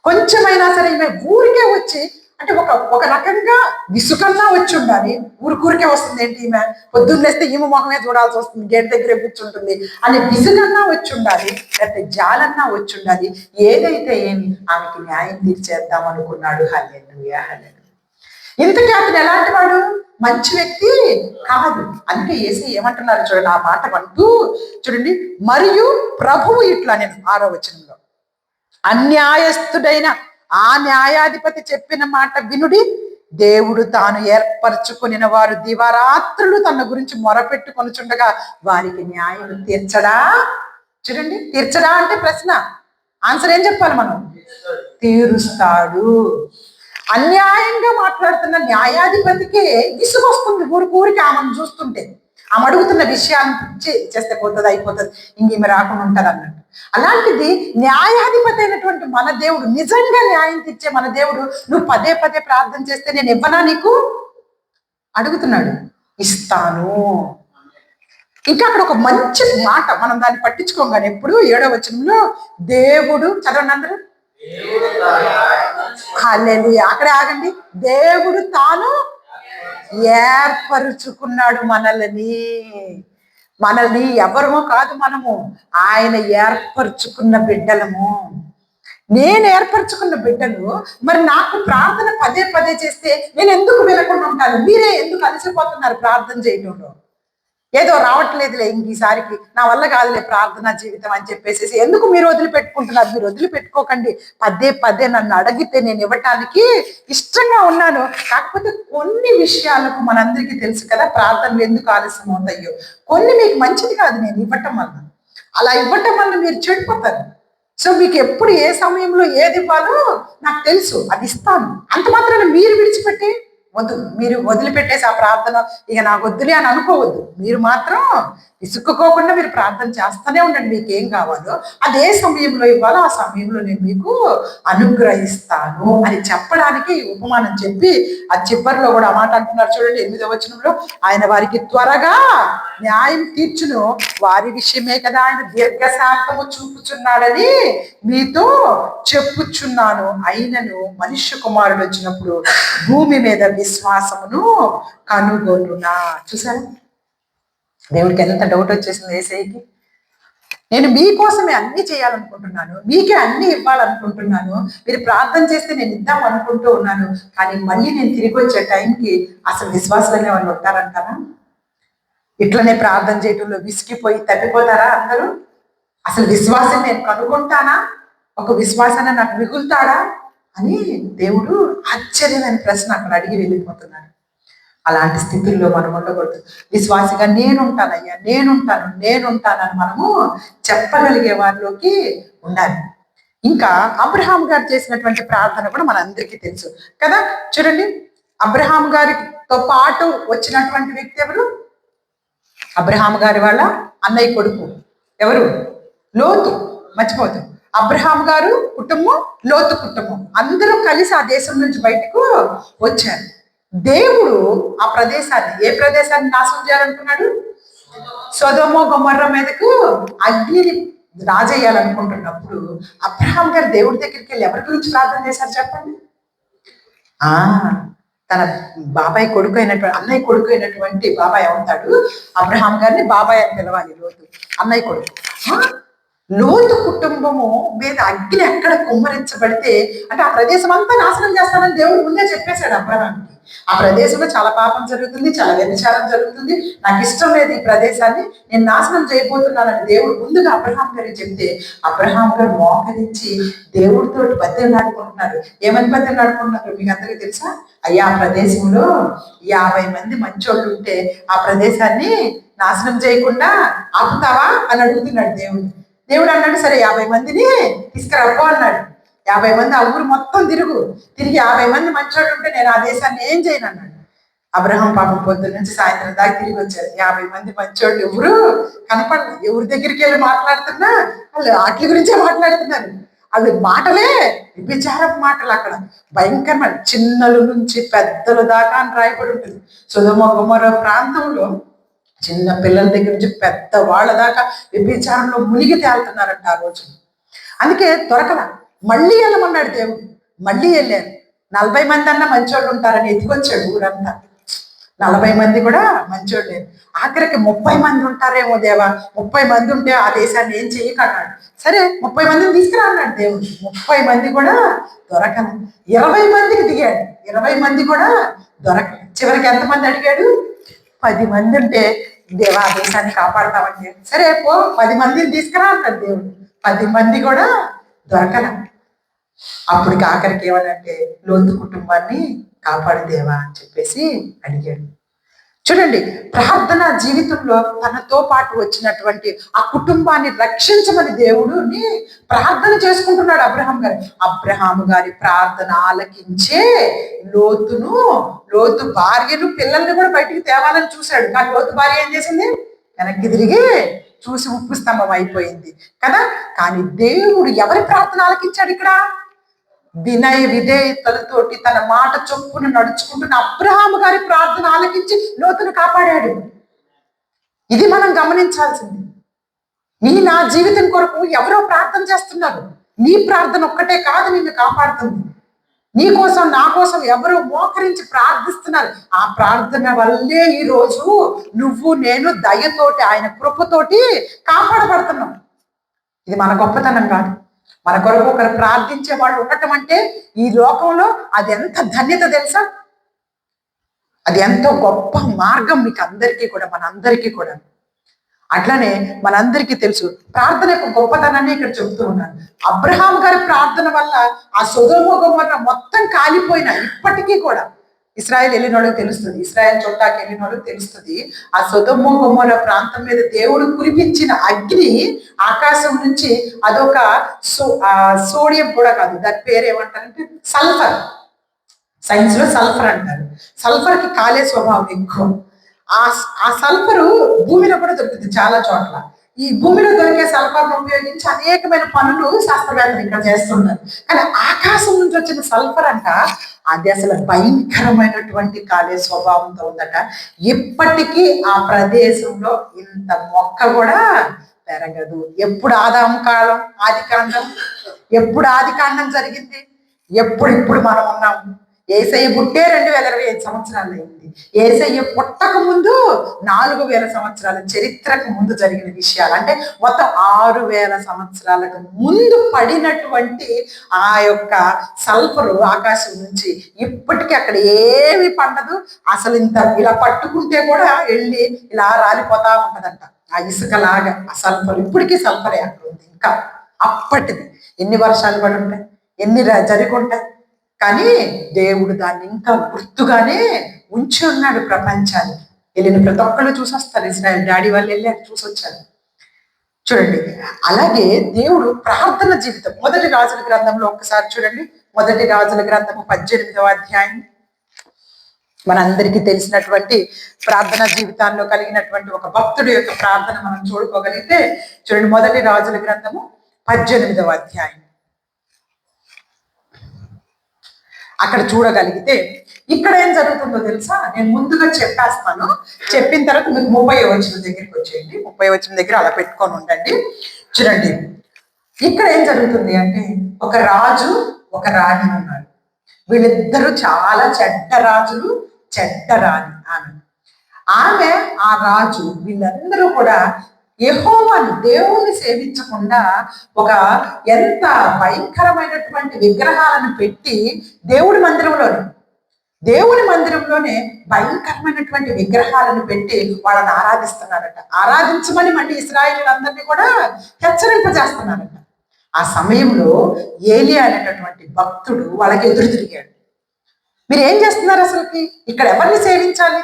కొంచెమైనా సరే ఈమె ఊరికే వచ్చి, అంటే ఒక రకంగా విసుకన్నా వచ్చి ఉండాలి. ఊరికే వస్తుంది ఏంటి ఈమె, పొద్దున్న లేస్తే ఈమె మొహమే చూడాల్సి వస్తుంది, గేట్ దగ్గరే కూర్చుంటుంది అని విసుగన్నా వచ్చి ఉండాలి, లేకపోతే జాలన్నా వచ్చి ఉండాలి. ఏదైతే ఏమి ఆమెకి న్యాయం తీర్చేద్దాం అనుకున్నాడు. హల్లెలూయా. ఇంతకీ అతను ఎలాంటి వాడు? మంచి వ్యక్తి కాదు. అందుకే యేసు ఏమంటున్నారు చూడండి, ఆ మాట అంటూ చూడండి, మరియు ప్రభువు ఇట్లా, నేను 6వ వచనంలో, అన్యాయస్తుడైన ఆ న్యాయాధిపతి చెప్పిన మాట వినుడి, దేవుడు తాను ఏర్పరచుకుని వారు దివారాత్రులు తన గురించి మొరపెట్టుకొనుచుండగా వారికి న్యాయం తీర్చడా? చూడండి, తీర్చడా అంటే ప్రశ్న. ఆన్సర్ ఏం చెప్పాలి మనం? తీరుస్తాడు. అన్యాయంగా మాట్లాడుతున్న న్యాయాధిపతికే విసుగు వస్తుంది ఊరికి ఆమెను చూస్తుంటే. ఆమె అడుగుతున్న విషయాన్ని చేస్తే పోతుంది, అయిపోతుంది, ఇంకేమి రాకుండా ఉంటుంది అన్నట్టు. అలాంటిది న్యాయాధిపతి అయినటువంటి మన దేవుడు, నిజంగా న్యాయం తీర్చే మన దేవుడు, నువ్వు పదే ప్రార్థన చేస్తే నేను ఇవ్వనా నీకు అడుగుతున్నాడు. ఇస్తాను. ఇంకా అక్కడ ఒక మంచి మాట, మనం దాన్ని పట్టించుకోం కానీ ఎప్పుడు 7వ వచనంలో దేవుడు, చదవండి అందరూ, హల్లెలూయా. అక్కడే ఆగండి. దేవుడు తాను ఏర్పరుచుకున్నాడు మనల్ని ఎవరమో కాదు, మనము ఆయన ఏర్పరచుకున్న బిడ్డలము. నేను ఏర్పరచుకున్న బిడ్డలు. మరి నాకు ప్రార్థన పదే చేస్తే నేను ఎందుకు వినకుండా ఉంటాను? మీరే ఎందుకు అలసిపోతున్నారు ప్రార్థన చేయడంలో? ఏదో రావట్లేదులే ఈసారికి నా వల్ల కాదులే ప్రార్థనా జీవితం అని చెప్పేసి ఎందుకు మీరు వదిలిపెట్టుకుంటున్నారు? మీరు వదిలిపెట్టుకోకండి. పదే పదే నన్ను అడిగితే నేను ఇవ్వటానికి ఇష్టంగా ఉన్నాను. కాకపోతే కొన్ని విషయాలకు మనందరికీ తెలుసు కదా, ప్రార్థనలు ఎందుకు ఆలస్యం అవుతాయో. కొన్ని మీకు మంచిది కాదు నేను ఇవ్వటం వల్ల. అలా ఇవ్వటం వల్ల మీరు చెడిపోతారు. సో మీకు ఎప్పుడు ఏ సమయంలో ఏది ఇవ్వాలో నాకు తెలుసు, అది ఇస్తాను. అంత మాత్రాన మీరు విడిచిపెట్టి మీరు వదిలిపెట్టేసి ఆ ప్రార్థన ఇక నాకు వద్దులే అని అనుకోవద్దు. మీరు మాత్రం విసుక్కుకోకుండా మీరు ప్రార్థన చేస్తూనే ఉండండి. మీకు ఏం కావాలో అది ఏ సమయంలో ఇవ్వాలో ఆ సమయంలో నేను మీకు అనుగ్రహిస్తాను అని చెప్పడానికి ఉపమానం చెప్పి ఆ చివరిలో కూడా ఆ మాట అంటున్నారు చూడండి, 8వ వచనంలో, ఆయన వారికి త్వరగా న్యాయం తీర్చును, వారి విషయమే కదా ఆయన దీర్ఘశాంతము చూపుచున్నాడని మీతో చెప్పుచున్నాను. అయినను మనుష్య కుమారుడు వచ్చినప్పుడు భూమి మీద విశ్వాసమును కనుగొనునా. చూసారా దేవుడికి ఎంత డౌట్ వచ్చేసింది యేసయ్యకి. నేను మీకోసమే అన్ని చేయాలనుకుంటున్నాను, మీకే అన్ని ఇవ్వాలనుకుంటున్నాను, మీరు ప్రార్థన చేస్తే నేను ఇద్దాం అనుకుంటూ ఉన్నాను, కానీ మళ్ళీ నేను తిరిగి వచ్చే టైంకి అసలు విశ్వాసంగానే వాళ్ళు ఉంటారంటారా? ఇట్లనే ప్రార్థన చేయటంలో విసిగిపోయి తప్పిపోతారా అందరూ? అసలు విశ్వాసం నేను కనుగొంటానా? ఒక విశ్వాసాన్ని నాకు మిగులుతాడా అని దేవుడు ఆశ్చర్యమైన ప్రశ్న అక్కడ అడిగి వెళ్ళిపోతున్నాడు. అలాంటి స్థితిలో మనం ఉండకూడదు. విశ్వాసిగా నేనుంటానయ్యా, నేనుంటానని మనము చెప్పగలిగే వారిలోకి ఉండాలి. ఇంకా అబ్రహాం గారు చేసినటువంటి ప్రార్థన కూడా మనందరికీ తెలుసు కదా. చూడండి, అబ్రహాం గారితో పాటు వచ్చినటువంటి వ్యక్తి ఎవరు? అబ్రహాం గారి వాళ్ళ అన్నయ్య కొడుకు ఎవరు? లోతు. మర్చిపోతాం. అబ్రహాం గారు కుటుంబం, లోతు కుటుంబం అందరూ కలిసి ఆ దేశం నుంచి బయటకు వచ్చారు. దేవుడు ఆ ప్రదేశాన్ని, ఏ ప్రదేశాన్ని నాశనం చేయాలనుకున్నాడు? సొదొమ గొమొర్రా మీదకు అగ్నిని రాజేయాలనుకుంటున్నప్పుడు అబ్రహాం గారు దేవుడి దగ్గరికి వెళ్ళి ఎవరి గురించి ప్రార్థన చేశారు చెప్పండి? తన బాబాయ్ కొడుకు అయినటువంటి, అన్నయ్య కొడుకు అయినటువంటి బాబాయ్ అవుతాడు. అబ్రహాం గారిని బాబాయ్ అని పిలవాలి. లోతు అన్నయ్య కొడుకు. లోతు కుటుంబము మీద అగ్ని ఎక్కడ కుమ్మరించబడితే అంటే ఆ ప్రదేశం అంతా నాశనం చేస్తానని దేవుడు ముందే చెప్పేశాడు అబ్రహాంకి. ఆ ప్రదేశంలో చాలా పాపం జరుగుతుంది, చాలా వ్యభిచారం జరుగుతుంది, నాకు ఇష్టం లేదు ఈ ప్రదేశాన్ని, నేను నాశనం చేయబోతున్నానని దేవుడు ముందుగా అబ్రహాం గారికి చెప్తే అబ్రహాం గారు మోకరించి దేవుడితో బతిలాడుకుంటున్నారు. ఏమని బతిలాడుకుంటున్నారు మీకు అందరికీ తెలుసా? అయ్యా, ఆ ప్రదేశంలో 50 మంది మంచోళ్ళు ఉంటే ఆ ప్రదేశాన్ని నాశనం చేయకుండా ఆపుతావా అని అడుగుతున్నాడు దేవుడు. దేవుడు అన్నాడు, సరే 50 మందిని తీసుకురాపో అన్నాడు. 50 మంది ఆ ఊరు మొత్తం తిరిగి 50 మంది మంచోళ్ళు ఉంటే నేను ఆ దేశాన్ని ఏం చేయను అన్నాడు. అబ్రహాం పాపం పొద్దున్న నుంచి సాయంత్రం దాకా తిరిగి వచ్చారు. 50 మంది మంచోళ్ళు ఎవరు కనపడలేదు. ఎవరి దగ్గరికి వెళ్ళి మాట్లాడుతున్నా వాళ్ళు వాటి గురించే మాట్లాడుతున్నారు. వాళ్ళు మాటలే విచారపు మాటలు. అక్కడ భయంకరమైన చిన్నల నుంచి పెద్దల దాకా అని రాయబడి ఉంటుంది. సొదొమ గొమొర్రా ప్రాంతంలో చిన్న పిల్లల దగ్గర నుంచి పెద్ద వాళ్ళ దాకా వ్యభిచారంలో మునిగి తేలుతున్నారంట ఆ రోజు. అందుకే దొరకల. మళ్ళీ వెళ్ళమన్నాడు దేవుడు. మళ్ళీ వెళ్ళారు. 40 మంది అన్న మంచోళ్ళు ఉంటారని ఎత్తుకొచ్చాడు ఊరంతా. 40 మంది కూడా మంచోళ్ళు లేరు. ఆఖరికి 30 మంది ఉంటారేమో దేవా, 30 మంది ఉంటే ఆ దేశాన్ని ఏం చెయ్యకన్నాడు. సరే 30 మందిని తీసుకురా అన్నాడు దేవుడు. 30 మంది కూడా దొరకను. 20 మందికి దిగాడు. 20 మంది కూడా దొరకను. చివరికి ఎంతమంది అడిగాడు? 10 మంది ఉంటే దేవా ఆ దేశాన్ని కాపాడతామంటే, సరే పో 10 మందిని తీసుకురా అంటాడు దేవుడు. 10 మంది కూడా దొరకల. అప్పుడు ఆఖరికి ఏమనంటే లోతు కుటుంబాన్ని కాపాడుదేవా అని చెప్పేసి అడిగాడు. చూడండి, ప్రార్థన జీవితంలో తనతో పాటు వచ్చినటువంటి ఆ కుటుంబాన్ని రక్షించమని దేవుడిని ప్రార్థన చేసుకుంటున్నాడు అబ్రహాం గారు. అబ్రహాం గారి ప్రార్థన ఆలకించే లోతు భార్యను, పిల్లల్ని కూడా బయటికి తేవాలని చూశాడు. కానీ లోతు భార్య ఏం చేసింది? వెనక్కి తిరిగి చూసి ఉప్పు స్తంభం అయిపోయింది కదా. కానీ దేవుడు ఎవరి ప్రార్థన ఆలకించాడు? ఇక్కడ వినయ విధేయతలతోటి తన మాట చొప్పున నడుచుకుంటున్న అబ్రహాం గారి ప్రార్థన ఆలకించి లోతును కాపాడాడు. ఇది మనం గమనించాల్సింది. నా జీవితం కొరకు ఎవరో ప్రార్థన చేస్తున్నారు. నీ ప్రార్థన ఒక్కటే కాదు నిన్ను కాపాడుతుంది. నీ కోసం, నా కోసం ఎవరో మోకరించి ప్రార్థిస్తున్నారు. ఆ ప్రార్థన వల్లే ఈరోజు నువ్వు నేను దయతోటి, ఆయన కృపతోటి కాపాడబడుతున్నాం. ఇది మన గొప్పతనం కాదు. మన కొరకు ఒకరు ప్రార్థించే వాళ్ళు ఉండటం అంటే ఈ లోకంలో అది ఎంత ధన్యత తెలుసా? అది ఎంతో గొప్ప మార్గం మీకు అందరికీ కూడా, మనందరికీ కూడా. అట్లానే మనందరికీ తెలుసు ప్రార్థన యొక్క గొప్పతనాన్ని ఇక్కడ చెబుతూ ఉన్నాను. అబ్రహాం గారి ప్రార్థన వల్ల ఆ సొదొమ గొమొర్రా మొత్తం కాలిపోయిన ఇప్పటికీ కూడా ఇస్రాయేల్ వెళ్ళిన వాళ్ళకి తెలుస్తుంది, ఇస్రాయేల్ చోటాకి వెళ్ళిన వాళ్ళకి తెలుస్తుంది. ఆ సొదొమ గొమొర్రా ప్రాంతం మీద దేవుడు కురిపించిన అగ్ని ఆకాశం నుంచి అదొక సోడియం కూడా కాదు, దాని పేరు ఏమంటారంటే సల్ఫర్. సైన్స్ లో సల్ఫర్ అంటారు. సల్ఫర్ కి కాలే స్వభావం ఎక్కువ. ఆ సల్ఫరు భూమిలో కూడా దొరుకుతుంది చాలా చోట్ల. ఈ భూమిలో దొరికే సల్ఫర్ను ఉపయోగించి అనేకమైన పనులు శాస్త్రవేత్తలు ఇక్కడ చేస్తున్నారు. కానీ ఆకాశం నుంచి వచ్చిన సల్ఫర్ అంట అది అసలు భయంకరమైనటువంటి కాలే స్వభావంతో ఉందట. ఇప్పటికీ ఆ ప్రదేశంలో ఇంత మొక్క కూడా పెరగదు. ఎప్పుడు ఆదాము కాలం, ఎప్పుడు ఆది కాండం జరిగింది, ఇప్పుడు మనం ఉన్నాము. ఏసయ్య పుట్టే 2025 సంవత్సరాలు అయింది. ఏసయ్య పుట్టక ముందు 4000 సంవత్సరాల చరిత్రకు ముందు జరిగిన విషయాలు. అంటే మొత్తం 6000 సంవత్సరాలకు ముందు పడినటువంటి ఆ యొక్క సల్ఫరు ఆకాశం నుంచి ఇప్పటికీ అక్కడ ఏమి పండదు. అసలు ఇలా పట్టుకుంటే కూడా వెళ్ళి ఇలా రాలిపోతా ఉంటదంట ఆ ఇసుకలాగా. ఆ సల్ఫర్ ఇప్పటికీ సల్ఫరే అక్కడ ఉంది. ఇంకా అప్పటిది ఎన్ని వర్షాలు పడి ఉంటాయి, ఎన్ని జరిగి ఉంటాయి. కానీ దేవుడు దాన్ని ఇంకా గుర్తుగానే ఉంచి ఉన్నాడు ప్రపంచానికి. వెళ్ళిన ప్రతి ఒక్కళ్ళు చూసొస్తారు. ఇస్రాయల్ డాడీ వాళ్ళు వెళ్ళి చూసొచ్చారు. చూడండి, అలాగే దేవుడు ప్రార్థన జీవితం మొదటి రాజుల గ్రంథంలో ఒక్కసారి చూడండి. మొదటి రాజుల గ్రంథము 18వ అధ్యాయం. మనందరికీ తెలిసినటువంటి ప్రార్థన జీవితాల్లో కలిగినటువంటి ఒక భక్తుడి యొక్క ప్రార్థన మనం చూడుకోగలిగితే చూడండి, మొదటి రాజుల గ్రంథము 18వ అధ్యాయం. అక్కడ చూడగలిగితే ఇక్కడ ఏం జరుగుతుందో తెలుసా? నేను ముందుగా చెప్పేస్తాను, చెప్పిన తర్వాత మీకు 30వ వచనం దగ్గరికి వచ్చేయండి. 30వ వచనం దగ్గర అలా పెట్టుకొని ఉండండి. చూడండి, ఇక్కడ ఏం జరుగుతుంది అంటే ఒక రాజు ఒక రాణి ఉన్నారు. వీళ్ళిద్దరూ చాలా చెడ్డ రాజులు, చెడ్డ రాణి. ఆమె ఆ రాజు వీళ్ళందరూ కూడా యెహోవాను దేవుణ్ణి సేవించకుండా ఒక ఎంత భయంకరమైనటువంటి విగ్రహాలను పెట్టి దేవుని మందిరంలోనే భయంకరమైనటువంటి విగ్రహాలను పెట్టి వాళ్ళని ఆరాధిస్తున్నారట. ఆరాధించమని మళ్ళీ ఇశ్రాయేలీయులందరినీ కూడా హెచ్చరింపజేస్తున్నారట. ఆ సమయంలో ఏలియా అనేటటువంటి భక్తుడు వాళ్ళకి ఎదురు తిరిగాడు. మీరు ఏం చేస్తున్నారు అసలుకి? ఇక్కడ ఎవరిని సేవించాలి?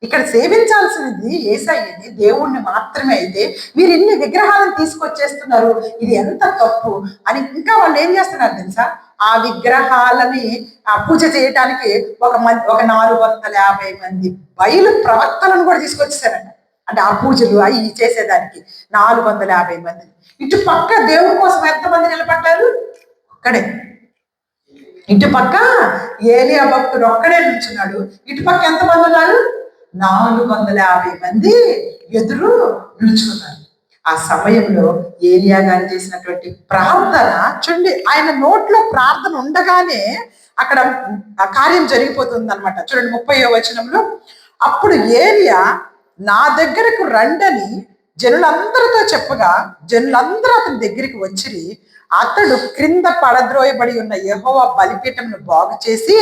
ఇక్కడ సేవించాల్సినది యేసయ్యని, దేవుణ్ణి మాత్రమే. అయితే మీరు ఇన్ని విగ్రహాలను తీసుకొచ్చేస్తున్నారు, ఇది ఎంత తప్పు అని ఇంకా వాళ్ళు ఏం చేస్తున్నారు తెలుసా? ఆ విగ్రహాలని పూజ చేయటానికి ఒక 450 మంది బయలు ప్రవక్తలను కూడా తీసుకొచ్చేసారంట. అంటే ఆ పూజలు అవి చేసేదానికి 450 మంది. ఇటు పక్క దేవుడి కోసం ఎంతమంది నిలబడ్డారు? ఒక్కడే. ఇటు పక్క ఏలియా భక్తుడు ఒక్కడే నిల్చున్నాడు. ఇటు పక్క ఎంతమంది ఉన్నారు? 450 మంది ఎదురు నిలుచుకున్నారు. ఆ సమయంలో ఏలియా గారు చేసినటువంటి ప్రార్థన చూడండి, ఆయన నోట్లో ప్రార్థన ఉండగానే అక్కడ ఆ కార్యం జరిగిపోతుంది అనమాట. చూడండి 30వ వచనంలో, అప్పుడు ఏలియా నా దగ్గరకు రండని జనులందరితో చెప్పగా జనులందరూ అతని దగ్గరికి వచ్చిరి. అతడు క్రింద పడద్రోయబడి ఉన్న యెహోవా బలిపీఠమును బాగు చేసి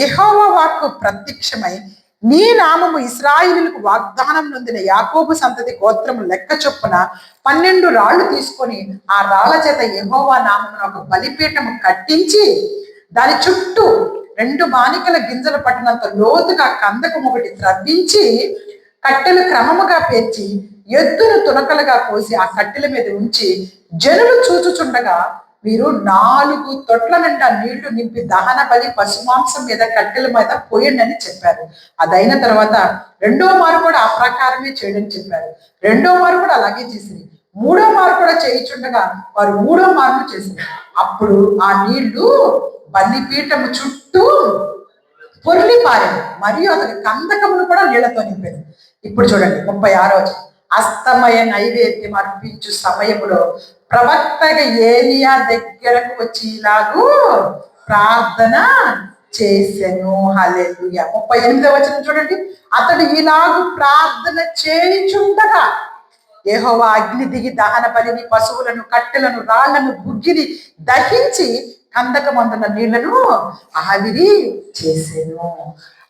యెహోవా వాక్కు ప్రత్యక్షమై, నీ నామము ఇశ్రాయేలులకు వాగ్దానం నొందిన యాకోబు సంతతి గోత్రము లెక్క చొప్పున 12 రాళ్లు తీసుకొని ఆ రాళ్ల చేత యెహోవా నామమున ఒక బలిపీఠము కట్టించి దాని చుట్టూ 2 మానికల గింజలు పట్టినంత లోతుగా కందకం ఒకటి త్రవ్వించి కట్టెలు క్రమముగా పేర్చి ఎద్దును తునకలుగా కోసి ఆ కట్టెల మీద ఉంచి జనులు చూచుచుండగా మీరు 4 తొట్ల నిండా నీళ్లు నింపి దహన బలి పశుమాంసం మీద కట్టెల మీద పోయండి అని చెప్పారు. అదైన తర్వాత 2వ మారు కూడా ఆ ప్రకారమే చేయడని చెప్పారు. 2వ మారు కూడా అలాగే చేసింది. 3వ మారు కూడా చేయించుండగా వారు 3వ మారు చేసింది. అప్పుడు ఆ నీళ్లు బలిపీఠము చుట్టూ పొర్లి పారాడు, మరియు అతని కందకమును కూడా నీళ్లతో నింపాడు. ఇప్పుడు చూడండి 36వ వచనం. అస్తమయ నైవేద్యం అర్పించు సమయంలో ప్రవక్తగా ఏలియా దగ్గరకు వచ్చి ఇలాగూ ప్రార్థన చేసెను. హల్లెలూయా. 38వ వచనం చూడండి. అతడు ఇలాగూ ప్రార్థన చేయుచుండగా యెహోవా అగ్ని దిగి దహన బలిని, పశువులను, కట్టెలను, రాళ్లను, బుగ్గిని దహించి కందకమందున నీళ్లను ఆవిరి చేసెను.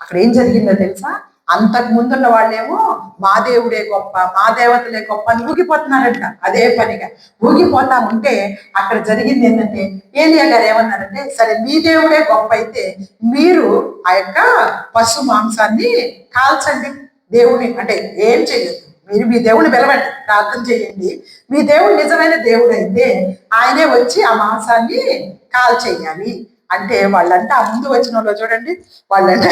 అక్కడ ఏం జరిగిందో తెలుసా? అంతకు ముందున్న వాళ్ళేమో మా దేవుడే గొప్ప, మా దేవతలే గొప్ప అని ఊగిపోతున్నారంట. అదే పనిగా ఊగిపోతా ఉంటే అక్కడ జరిగింది ఏంటంటే, ఏలియా గారు ఏమన్నారంటే, సరే మీ దేవుడే గొప్ప అయితే మీరు ఆ యొక్క పశు మాంసాన్ని కాల్చండి, దేవుని అంటే ఏం చేయొద్దు, మీరు మీ దేవుని పిలవండి, ప్రార్థన చేయండి, మీ దేవుడు నిజమైన దేవుడు అయితే ఆయనే వచ్చి ఆ మాంసాన్ని కాల్చేయాలి అంటే, వాళ్ళంటే ఆ ముందు వచనంలో చూడండి, వాళ్ళంటే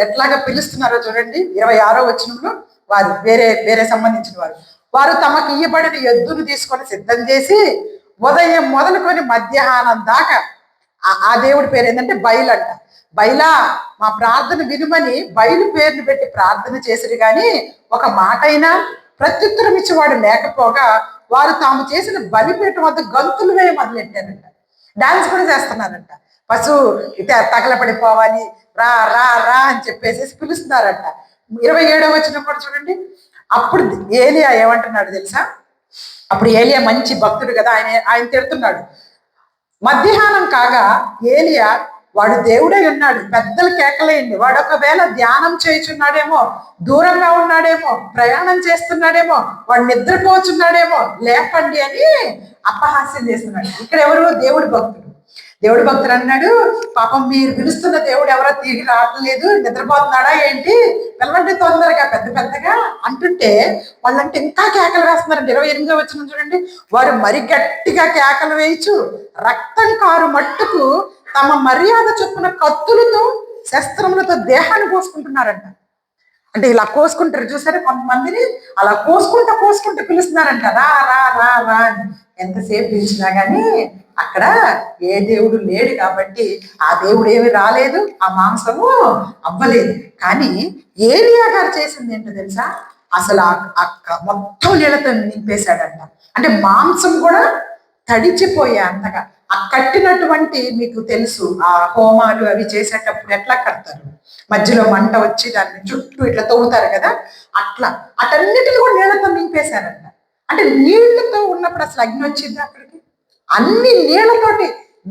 ఎట్లాగా పిలుస్తున్నారో చూడండి. 26వ వచనంలో వారు వేరే వేరే సంబంధించిన వారు తమకు ఇయ్యబడిన ఎద్దును తీసుకొని సిద్ధం చేసి ఉదయం మొదలుకొని మధ్యాహ్నం దాకా ఆ దేవుడి పేరు ఏంటంటే బయలు అంట. బయలా మా ప్రార్థన వినుమని బయలు పేరుని పెట్టి ప్రార్థన చేసిరు కానీ ఒక మాట అయినా ప్రత్యుత్తరం ఇచ్చేవాడు లేకపోగా వారు తాము చేసిన బలిపీఠం వద్ద గంతులు వేయ మొదలెట్టారంట. డాన్స్ కూడా చేస్తున్నారంట. పశువు ఇట తగలపడిపోవాలి, రా రా రా అని చెప్పేసి పిలుస్తున్నారంట. 27వ వచనం కూడా చూడండి. అప్పుడు ఏలియా ఏమంటున్నాడు తెలుసా? అప్పుడు ఏలియా మంచి భక్తుడు కదా, ఆయన తిడుతున్నాడు. మధ్యాహ్నం కాగా ఏలియా వాడు దేవుడే ఉన్నాడు, పెద్దలు కేకలేయండి, వాడు ఒకవేళ ధ్యానం చేయుచున్నాడేమో, దూరంగా ఉన్నాడేమో, ప్రయాణం చేస్తున్నాడేమో, వాడు నిద్రపోచున్నాడేమో, లేపండి అని అపహాస్యం చేస్తున్నాడు. ఇక్కడ ఎవరు? దేవుడి భక్తుడు. దేవుడి భక్తుడు అన్నాడు, పాపం మీరు పిలుస్తున్న దేవుడు ఎవరో తిరిగి రావట్లేదు, నిద్రపోతున్నాడా ఏంటి, పిలవండి తొందరగా, పెద్ద పెద్దగా అంటుంటే వాళ్ళంటే ఇంకా కేకలు వేస్తున్నారండి. 28వ వచనం చూడండి. వారు మరి గట్టిగా కేకలు వేయచ్చు రక్తం కారు మట్టుకు తమ మర్యాద చొప్పున కత్తులతో శస్త్రములతో దేహాన్ని కోసుకుంటున్నారంట. అంటే ఇలా కోసుకుంటారు చూసారా, కొంతమందిని అలా కోసుకుంటూ పిలుస్తున్నారంట, రా రా రా రా అని. ఎంతసేపు పిలిచినా కానీ అక్కడ ఏ దేవుడు లేడు కాబట్టి ఆ దేవుడు ఏమి రాలేదు, ఆ మాంసము అవ్వలేదు. కానీ ఏలియా గారు చేసింది ఏంటో తెలుసా? అసలు మొత్తం నీళ్ళతో నింపేశాడంట. అంటే మాంసం కూడా తడిచిపోయే అంతగా. ఆ కట్టినటువంటి, మీకు తెలుసు ఆ హోమాలు అవి చేసేటప్పుడు ఎట్లా కడతారు, మధ్యలో మంట వచ్చి దాన్ని చుట్టూ ఇట్లా తవ్వుతారు కదా, అట్లా అటన్నిటిని కూడా నీళ్లతో నింపేశారంట. అంటే నీళ్లతో ఉన్నప్పుడు అసలు అగ్ని వచ్చింది అక్కడికి? అన్ని నీళ్లతోటి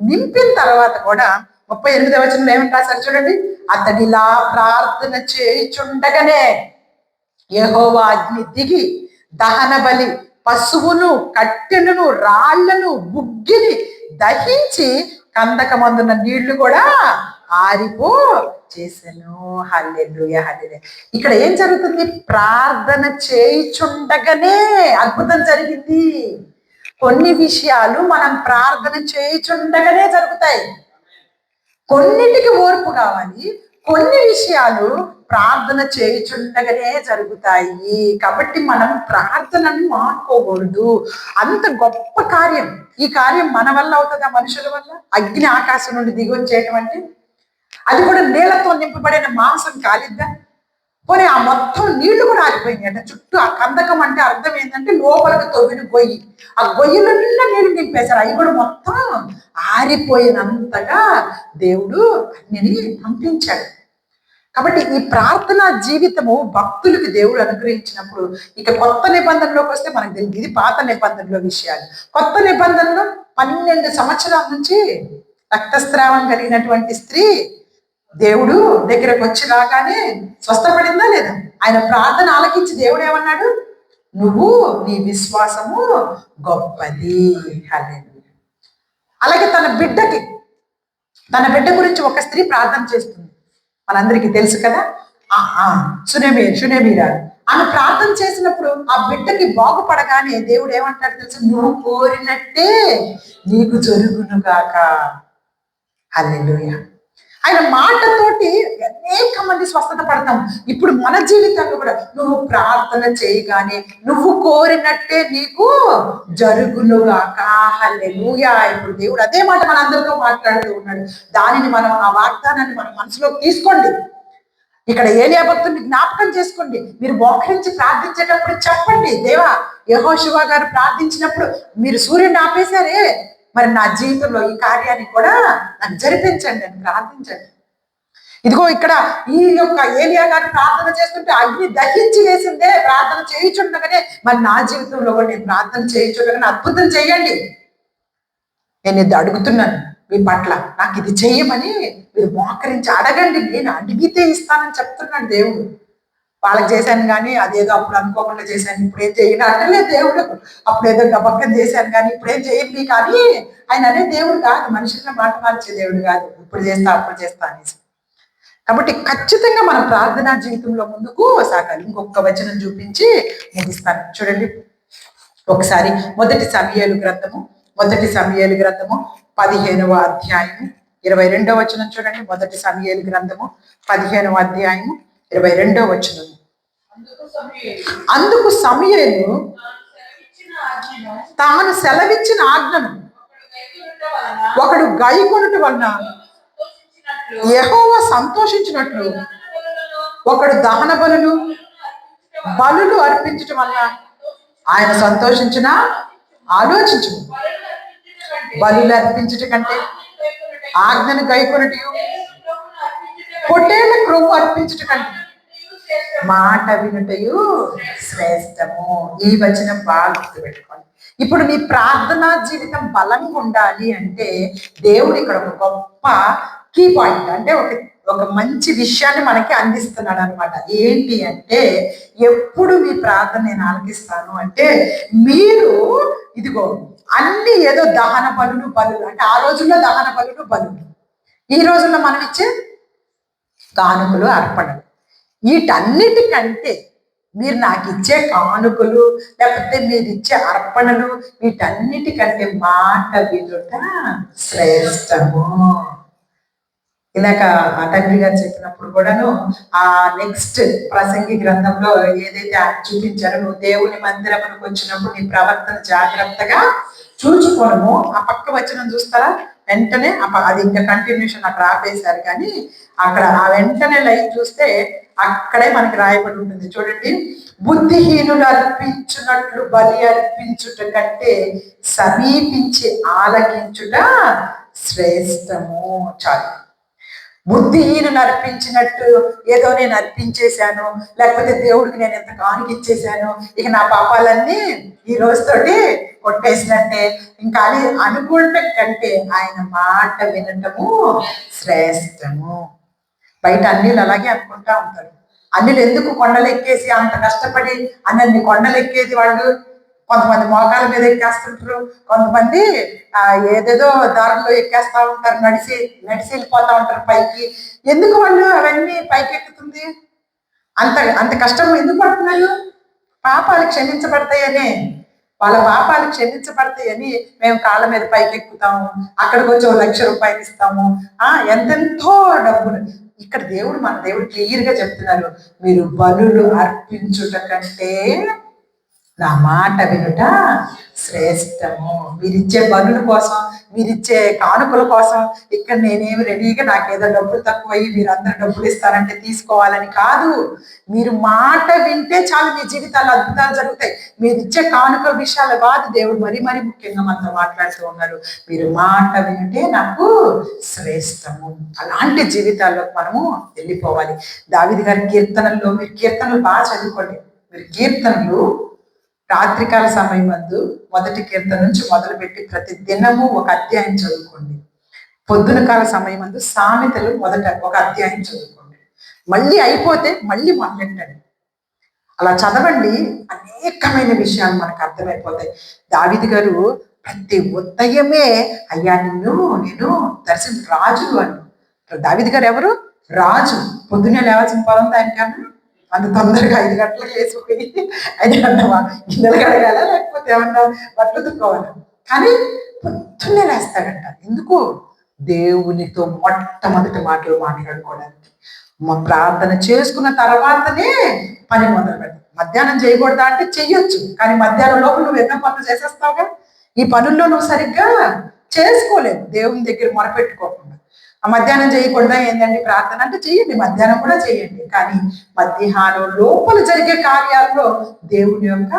నింపిన తర్వాత కూడా 38వ వచనంలో ఏమని రాశారు చూడండి. అతడిలా ప్రార్థన చేయుచుండగానే యెహోవా అగ్ని దిగి దహన బలి, పశువును, కట్టెలను, రాళ్లను, బుగ్గిని దహించి కందకమందున్న నీళ్లు కూడా ఆరిపో చేశాను. హల్లెలూయా హల్లెలూయా. ఇక్కడ ఏం జరుగుతుంది? ప్రార్థన చేయుచుండగానే అద్భుతం జరిగింది. కొన్ని విషయాలు మనం ప్రార్థన చేయుచుండగానే జరుగుతాయి. కొన్నిటికి ఓర్పు కావాలి, కొన్ని విషయాలు ప్రార్థన చేయుచుండగానే జరుగుతాయి. కాబట్టి మనం ప్రార్థనను మానుకోకూడదు. అంత గొప్ప కార్యం. ఈ కార్యం మన వల్ల అవుతుందా? మనుషుల వల్ల? అగ్ని ఆకాశం నుండి దిగి వచ్చేటువంటి, అది కూడా నీళ్లతో నింపబడిన మాంసం కాలిద్దా? పోనీ ఆ మొత్తం నీళ్లు కూడా ఆరిపోయినాయి అంటే చుట్టూ. ఆ కందకం అంటే అర్థం ఏంటంటే లోపలికి తవ్విన గొయ్యి, ఆ గొయ్యిలో నీళ్లు నింపేశారు. అవి కూడా మొత్తం ఆరిపోయినంతగా దేవుడు అగ్నిని పంపించాడు. కాబట్టి ఈ ప్రార్థనా జీవితము భక్తులకి దేవుడు అనుగ్రహించినప్పుడు, ఇక కొత్త నిబంధనలోకి వస్తే మనకు తెలియదు. ఇది పాత నిబంధనలో విషయాలు. కొత్త నిబంధనలో 12 సంవత్సరాల నుంచి రక్తస్రావం కలిగినటువంటి స్త్రీ దేవుడు దగ్గరకు వచ్చి రాగానే స్వస్థపడిందా లేదా? ఆయన ప్రార్థన ఆలకించి దేవుడు ఏమన్నాడు? నువ్వు నీ విశ్వాసము గొప్పది. హల్లెలూయా. అలాగే తన బిడ్డ గురించి ఒక స్త్రీ ప్రార్థన చేస్తుంది, మనందరికీ తెలుసు కదా, సునేమీరా. ఆమె ప్రార్థన చేసినప్పుడు ఆ బిడ్డకి బాగుపడగానే దేవుడు ఏమంటాడు తెలుసు? నువ్వు కోరినట్టే నీకు జరుగునుగాక. హల్లెలూయా. ఆయన మాటతోటి అనేక మంది స్వస్థత పడతాం. ఇప్పుడు మన జీవితంలో కూడా నువ్వు ప్రార్థన చేయగానే నువ్వు కోరినట్టే నీకు జరుగునుగాక. హల్లెలూయా. ఇప్పుడు దేవుడు అదే మాట మనందరితో మాట్లాడుతూ ఉన్నాడు. దానిని మనం, ఆ వాగ్దానాన్ని మన మనసులోకి తీసుకోండి. ఇక్కడ ఏలియా భక్తుని జ్ఞాపకం చేసుకోండి. మీరు మోకరించి ప్రార్థించేటప్పుడు చెప్పండి, దేవా, యెహోషువ గారు ప్రార్థించినప్పుడు మీరు సూర్యుడిని ఆపేశారే, మరి నా జీవితంలో ఈ కార్యాన్ని కూడా నాకు జరిపించండి అని ప్రార్థించండి. ఇదిగో ఇక్కడ ఈ యొక్క ఏలియా గారు ప్రార్థన చేస్తుంటే అగ్ని దహించి వేసిందే, ప్రార్థన చేయించుండగానే మరి నా జీవితంలో కూడా నేను ప్రార్థన చేయించుండగానే అద్భుతం చేయండి. నేను ఇది అడుగుతున్నాను. మీ పట్ల, నాకు ఇది చెయ్యమని మీరు మోకరించి అడగండి, నేను అడిగితే ఇస్తానని చెప్తున్నాడు దేవుడు. వాళ్ళకి చేశాను కానీ అదేదో అప్పుడు అనుకోకుండా చేశాను, ఇప్పుడేం చేయను అంటలే దేవుడు. అప్పుడు ఏదో గబక్కని చేశాను కానీ ఇప్పుడేం చేయండి కానీ ఆయన అనే దేవుడు కాదు, మనుషుల మాట మార్చే దేవుడు కాదు, ఇప్పుడు చేస్తా అప్పుడు చేస్తా అనేసి. కాబట్టి ఖచ్చితంగా మన ప్రార్థనా జీవితంలో ముందుకు సాగాలి. ఇంకొక వచనం చూపించి ముగిస్తాను చూడండి ఒకసారి. మొదటి సమూయేలు గ్రంథము 15వ అధ్యాయము 22వ వచనం చూడండి. మొదటి సమూయేలు గ్రంథము 15వ అధ్యాయము 22వ వచనం. అందుకు సమూయేలు తాను సెలవిచ్చిన ఆజ్ఞను ఒకడు గైకొనుట వలన యెహోవా సంతోషించినట్లు ఒకడు దహన బలులు అర్పించటం వలన ఆయన సంతోషించిన. ఆలోచించు, బలులు అర్పించట కంటే ఆజ్ఞను గైకొనుటయు పొట్టేళ్ల క్రొవ్వు అర్పించట కంటే మాట వినుటయు శ్రేష్టము. ఈ వచనం బాగా గుర్తుపెట్టుకోండి. ఇప్పుడు నీ ప్రార్థనా జీవితం బలంగా ఉండాలి అంటే దేవుడు ఇక్కడ ఒక గొప్ప కీ పాయింట్ అంటే ఒక మంచి విషయాన్ని మనకి అందిస్తున్నాడు అనమాట. ఏంటి అంటే, ఎప్పుడు మీ ప్రార్థన నేను ఆలకిస్తాను అంటే, మీరు ఇదిగో అన్ని ఏదో దహన బలులు అంటే ఆ రోజుల్లో దహన బలులు, ఈ రోజుల్లో మనం ఇచ్చే కానుకలు అర్పణలు, వీటన్నిటికంటే మీరు నాకు ఇచ్చే కానుకలు లేకపోతే మీరు ఇచ్చే అర్పణలు వీటన్నిటికంటే మాట వినుట శ్రేష్టము. ఇలాగ తండ్రి గారు చెప్పినప్పుడు కూడాను ఆ నెక్స్ట్ ప్రసంగి గ్రంథంలో ఏదైతే చూపించారో, నువ్వు దేవుని మందిరమునకు వచ్చినప్పుడు నీ ప్రవర్తన జాగ్రత్తగా చూచుకోను. ఆ పక్క వచనం చూస్తారా, వెంటనే అది ఇంకా కంటిన్యూషన్ అక్కడ ఆపేశారు కానీ అక్కడ ఆ వెంటనే లైన్ చూస్తే అక్కడే మనకి రాయబడి ఉంటుంది చూడండి. బుద్ధిహీనులు అర్పించున్నట్లు బలి అర్పించుట కంటే సమీపించి ఆలకించుట శ్రేష్టము. చాలు. బుద్ధిహీనులు అర్పించినట్టు ఏదో నేను అర్పించేశాను, లేకపోతే దేవుడికి నేను ఎంత కానుక ఇచ్చేసాను, ఇక నా పాపాలన్నీ ఈ రోజుతోటి కొట్టేసినట్టే ఇంకా అని అనుకోవటం కంటే ఆయన మాట వినటము శ్రేష్టము. బయట అన్నిలు అలాగే అనుకుంటా ఉంటారు. అన్నిలు ఎందుకు కొండలెక్కేసి అంత కష్టపడి అన్ని కొండలెక్కేది వాళ్ళు, కొంతమంది మోకాల మీద ఎక్కేస్తుంటారు, కొంతమంది ఏదేదో దారిలో ఎక్కేస్తా ఉంటారు, నడిచి వెళ్ళిపోతా ఉంటారు పైకి. ఎందుకు వాళ్ళు అవన్నీ పైకి ఎక్కుతుంది? అంత కష్టం ఎందుకు పడుతున్నారు? పాపాలు క్షమించబడతాయని, వాళ్ళ పాపాలు క్షమించబడతాయని మేము కాళ్ళ మీద పైకి ఎక్కుతాము, అక్కడికి వచ్చి 1,00,000 రూపాయలు ఇస్తాము, ఎంతెంతో డబ్బులు. ఇక్కడ మన దేవుడు క్లియర్ గా చెప్తున్నారు, మీరు బలులు అర్పించుట కంటే నా మాట వినుట శ్రేష్టము. మీరిచ్చే బలుల కోసం, మీరిచ్చే కానుకల కోసం ఇక్కడ నేనేమి రెడీగా నాకేదో డబ్బులు తక్కువయ్యి మీరు అందరు డబ్బులు ఇస్తారంటే తీసుకోవాలని కాదు. మీరు మాట వింటే చాలు, మీ జీవితాల్లో అద్భుతాలు జరుగుతాయి. మీరు ఇచ్చే కానుకల విషయాల కాదు, దేవుడు మరీ ముఖ్యంగా మనతో మాట్లాడుతూ ఉన్నారు. మీరు మాట వింటే నాకు శ్రేష్టము. అలాంటి జీవితాల్లో మనము వెళ్ళిపోవాలి. దావీదు గారి కీర్తనల్లో, మీరు కీర్తనలు బాగా చదువుకోండి. మీరు కీర్తనలు రాత్రికాల సమయం మందు 1వ కీర్తన నుంచి మొదలుపెట్టి ప్రతి దినము ఒక అధ్యాయం చదువుకోండి. పొద్దున కాల సమయం మందు సామెతలు మొదట ఒక అధ్యాయం చదువుకోండి. మళ్ళీ అయిపోతే మళ్ళీ మొదలెట్టండి. అలా చదవండి, అనేకమైన విషయాలు మనకు అర్థమైపోతాయి. దావీదు గారు ప్రతి ఉదయమే అయ్యా నేను రాజు అని. దావీదు గారు ఎవరు? రాజు. పొద్దున్నే లేవాల్సిన పొలం దానికన్నా అంత తొందరగా 5 గంటలకు వేసుకుని 5 గంటల గిన్నెలు కడగాల లేకపోతే ఏమన్నా బట్టలు తుక్కోవాలి, కానీ పొద్దున్నే లేస్తాడంట. ఎందుకు? దేవునితో మొట్టమొదటి మాటలు మాట్లాడుకోవడానికి. ప్రార్థన చేసుకున్న తర్వాతనే పని మొదలు పెడతాం. మధ్యాహ్నం చేయకూడదా అంటే చెయ్యొచ్చు, కానీ మధ్యాహ్నం లోపల నువ్వు ఎన్నో పనులు చేసేస్తావుగా. ఈ పనుల్లో నువ్వు సరిగ్గా చేసుకోలేవు దేవుని దగ్గర మొరపెట్టుకోకుండా. ఆ మధ్యాహ్నం చేయకూడదా ఏంటండి ప్రార్థన అంటే చెయ్యండి, మధ్యాహ్నం కూడా చెయ్యండి, కానీ మధ్యాహ్నం లోపల జరిగే కార్యాల్లో దేవుని యొక్క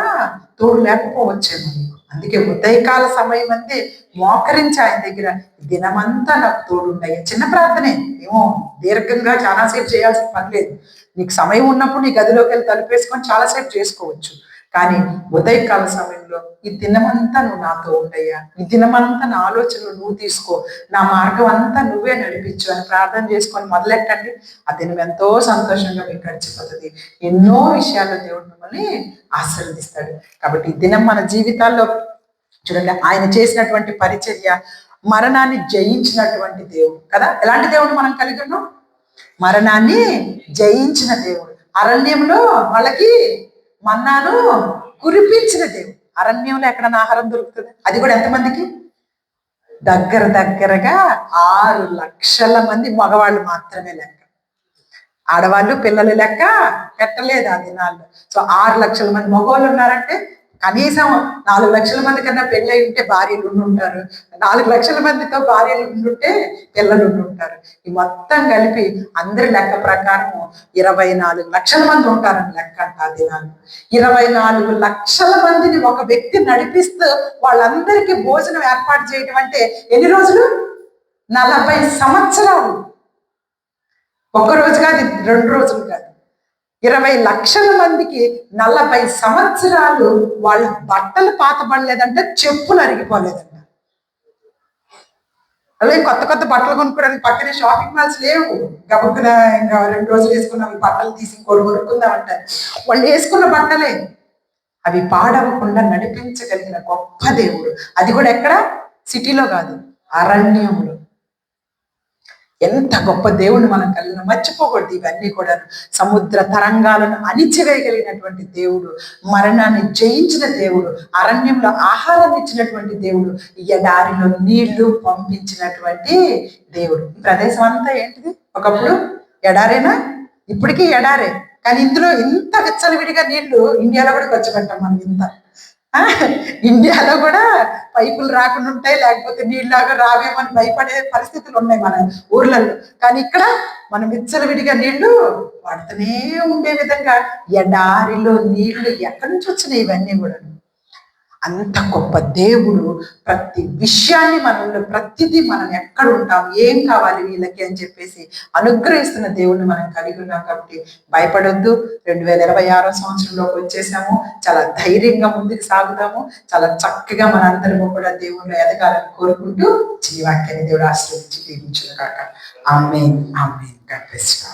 తోడు లేకపోవచ్చేమో మీకు. అందుకే ఉదయకాల సమయం అంతే మోకరించి ఆయన దగ్గర దినమంతా నాకు తోడు ఉంటాయి. చిన్న ప్రార్థనే, ఏమో దీర్ఘంగా చాలాసేపు చేయాల్సిన పని లేదు. నీకు సమయం ఉన్నప్పుడు నీ గదిలోకి వెళ్ళి తలుపేసుకొని చాలాసేపు చేసుకోవచ్చు. కానీ ఉదయకాల సమయంలో ఈ దినమంతా నువ్వు నాతో ఉండయ్యా, ఈ దినమంతా నా ఆలోచనలు నువ్వు తీసుకో, నా మార్గం అంతా నువ్వే నడిపించు అని ప్రార్థన చేసుకొని మొదలెట్టండి. ఆ దినం ఎంతో సంతోషంగా మీకు గడిచిపోతుంది. ఎన్నో విషయాల్లో దేవుడు మిమ్మల్ని ఆశీర్వదిస్తాడు. కాబట్టి ఈ దినం మన జీవితాల్లో చూడండి, ఆయన చేసినటువంటి పరిచర్య మరణాన్ని జయించినటువంటి దేవుడు కదా. ఎలాంటి దేవుడు మనం కలిగి ఉన్నాం? మరణాన్ని జయించిన దేవుడు. అరణ్యంలో వాళ్ళకి మన్నాను కురిపించిన దేవుడు. అరణ్యంలో ఎక్కడన్నా ఆహారం దొరుకుతుంది? అది కూడా ఎంతమందికి? దగ్గరగా 6 లక్షల మంది మగవాళ్ళు మాత్రమే లెక్క. ఆడవాళ్ళు పిల్లలు లెక్క పెట్టలేదు ఆ దినాల్లో. సో 6 లక్షల మంది మగవాళ్ళు ఉన్నారంటే కనీసం 4 లక్షల మంది కన్నా పెళ్ళి అయి ఉంటే భార్యలు ఉండుంటారు, 4 లక్షల మందితో భార్యలు ఉండుంటే పిల్లలు ఉండుంటారు. ఈ మొత్తం కలిపి అందరి లెక్క ప్రకారం 24 లక్షల మంది ఉంటారని లెక్క అంట ఆ దినాలు. 24 లక్షల మందిని ఒక వ్యక్తి నడిపిస్తూ వాళ్ళందరికీ భోజనం ఏర్పాటు చేయడం అంటే ఎన్ని రోజులు? 40 సంవత్సరాలు. ఒక్క రోజు కాదు, 2 రోజులు కాదు, 20 లక్షల మందికి 40 సంవత్సరాలు వాళ్ళ బట్టలు పాతబడలేదంటే, చెప్పులు అరిగిపోలేదంట. అలాగే కొత్త బట్టలు కొనుక్కోవడానికి పక్కనే షాపింగ్ మాల్స్ లేవు. గబుక్కున ఇంకా 2 రోజులు వేసుకున్నాం బట్టలు తీసి ఇంకోటి కొనుక్కుందామంట. వాళ్ళు వేసుకున్న బట్టలే అవి పాడవకుండా నడిపించగలిగిన గొప్ప దేవుడు. అది కూడా ఎక్కడ? సిటీలో కాదు, అరణ్యంలో. ఎంత గొప్ప దేవుణ్ణి మనం కలిగిన మర్చిపోకూడదు ఇవన్నీ కూడా. సముద్ర తరంగాలను అణిచివేయగలిగినటువంటి దేవుడు, మరణాన్ని జయించిన దేవుడు, అరణ్యంలో ఆహారాన్ని ఇచ్చినటువంటి దేవుడు, ఎడారిలో నీళ్లు పంపించినటువంటి దేవుడు. ఈ ప్రదేశం అంతా ఏంటిది? ఒకప్పుడు ఎడారేనా? ఇప్పటికీ ఎడారే. కానీ ఇందులో ఇంత విచ్చలవిడిగా నీళ్లు ఇండియాలో కూడా ఖర్చు పెట్టాం మనం. ఇంత ఇండియాలో కూడా పైపులు రాకుండా ఉంటాయి, లేకపోతే నీళ్ళలాగా రావేమని భయపడే పరిస్థితులు ఉన్నాయి మన ఊర్లలో. కానీ ఇక్కడ మనం విచ్చలవిడిగా నీళ్లు వాడుతూనే ఉండే విధంగా ఎడారిలో నీళ్లు ఎక్కడి నుంచి వచ్చినాయి ఇవన్నీ కూడా. అంత గొప్ప దేవుడు ప్రతి విషయాన్ని మనలో, ప్రతిదీ మనం ఎక్కడ ఉంటాం, ఏం కావాలి వీళ్ళకి అని చెప్పేసి అనుగ్రహిస్తున్న దేవుడిని మనం కలిగి ఉన్నాం. కాబట్టి భయపడొద్దు. 2026 సంవత్సరంలోకి వచ్చేసాము. చాలా ధైర్యంగా ముందుకు సాగుదాము. చాలా చక్కగా మనందరము కూడా దేవుళ్ళు ఎదగాలని కోరుకుంటూ జీవాక్యాన్ని దేవుడు ఆశీర్వదించి దీవించును కాక. Amen, amen. God bless you.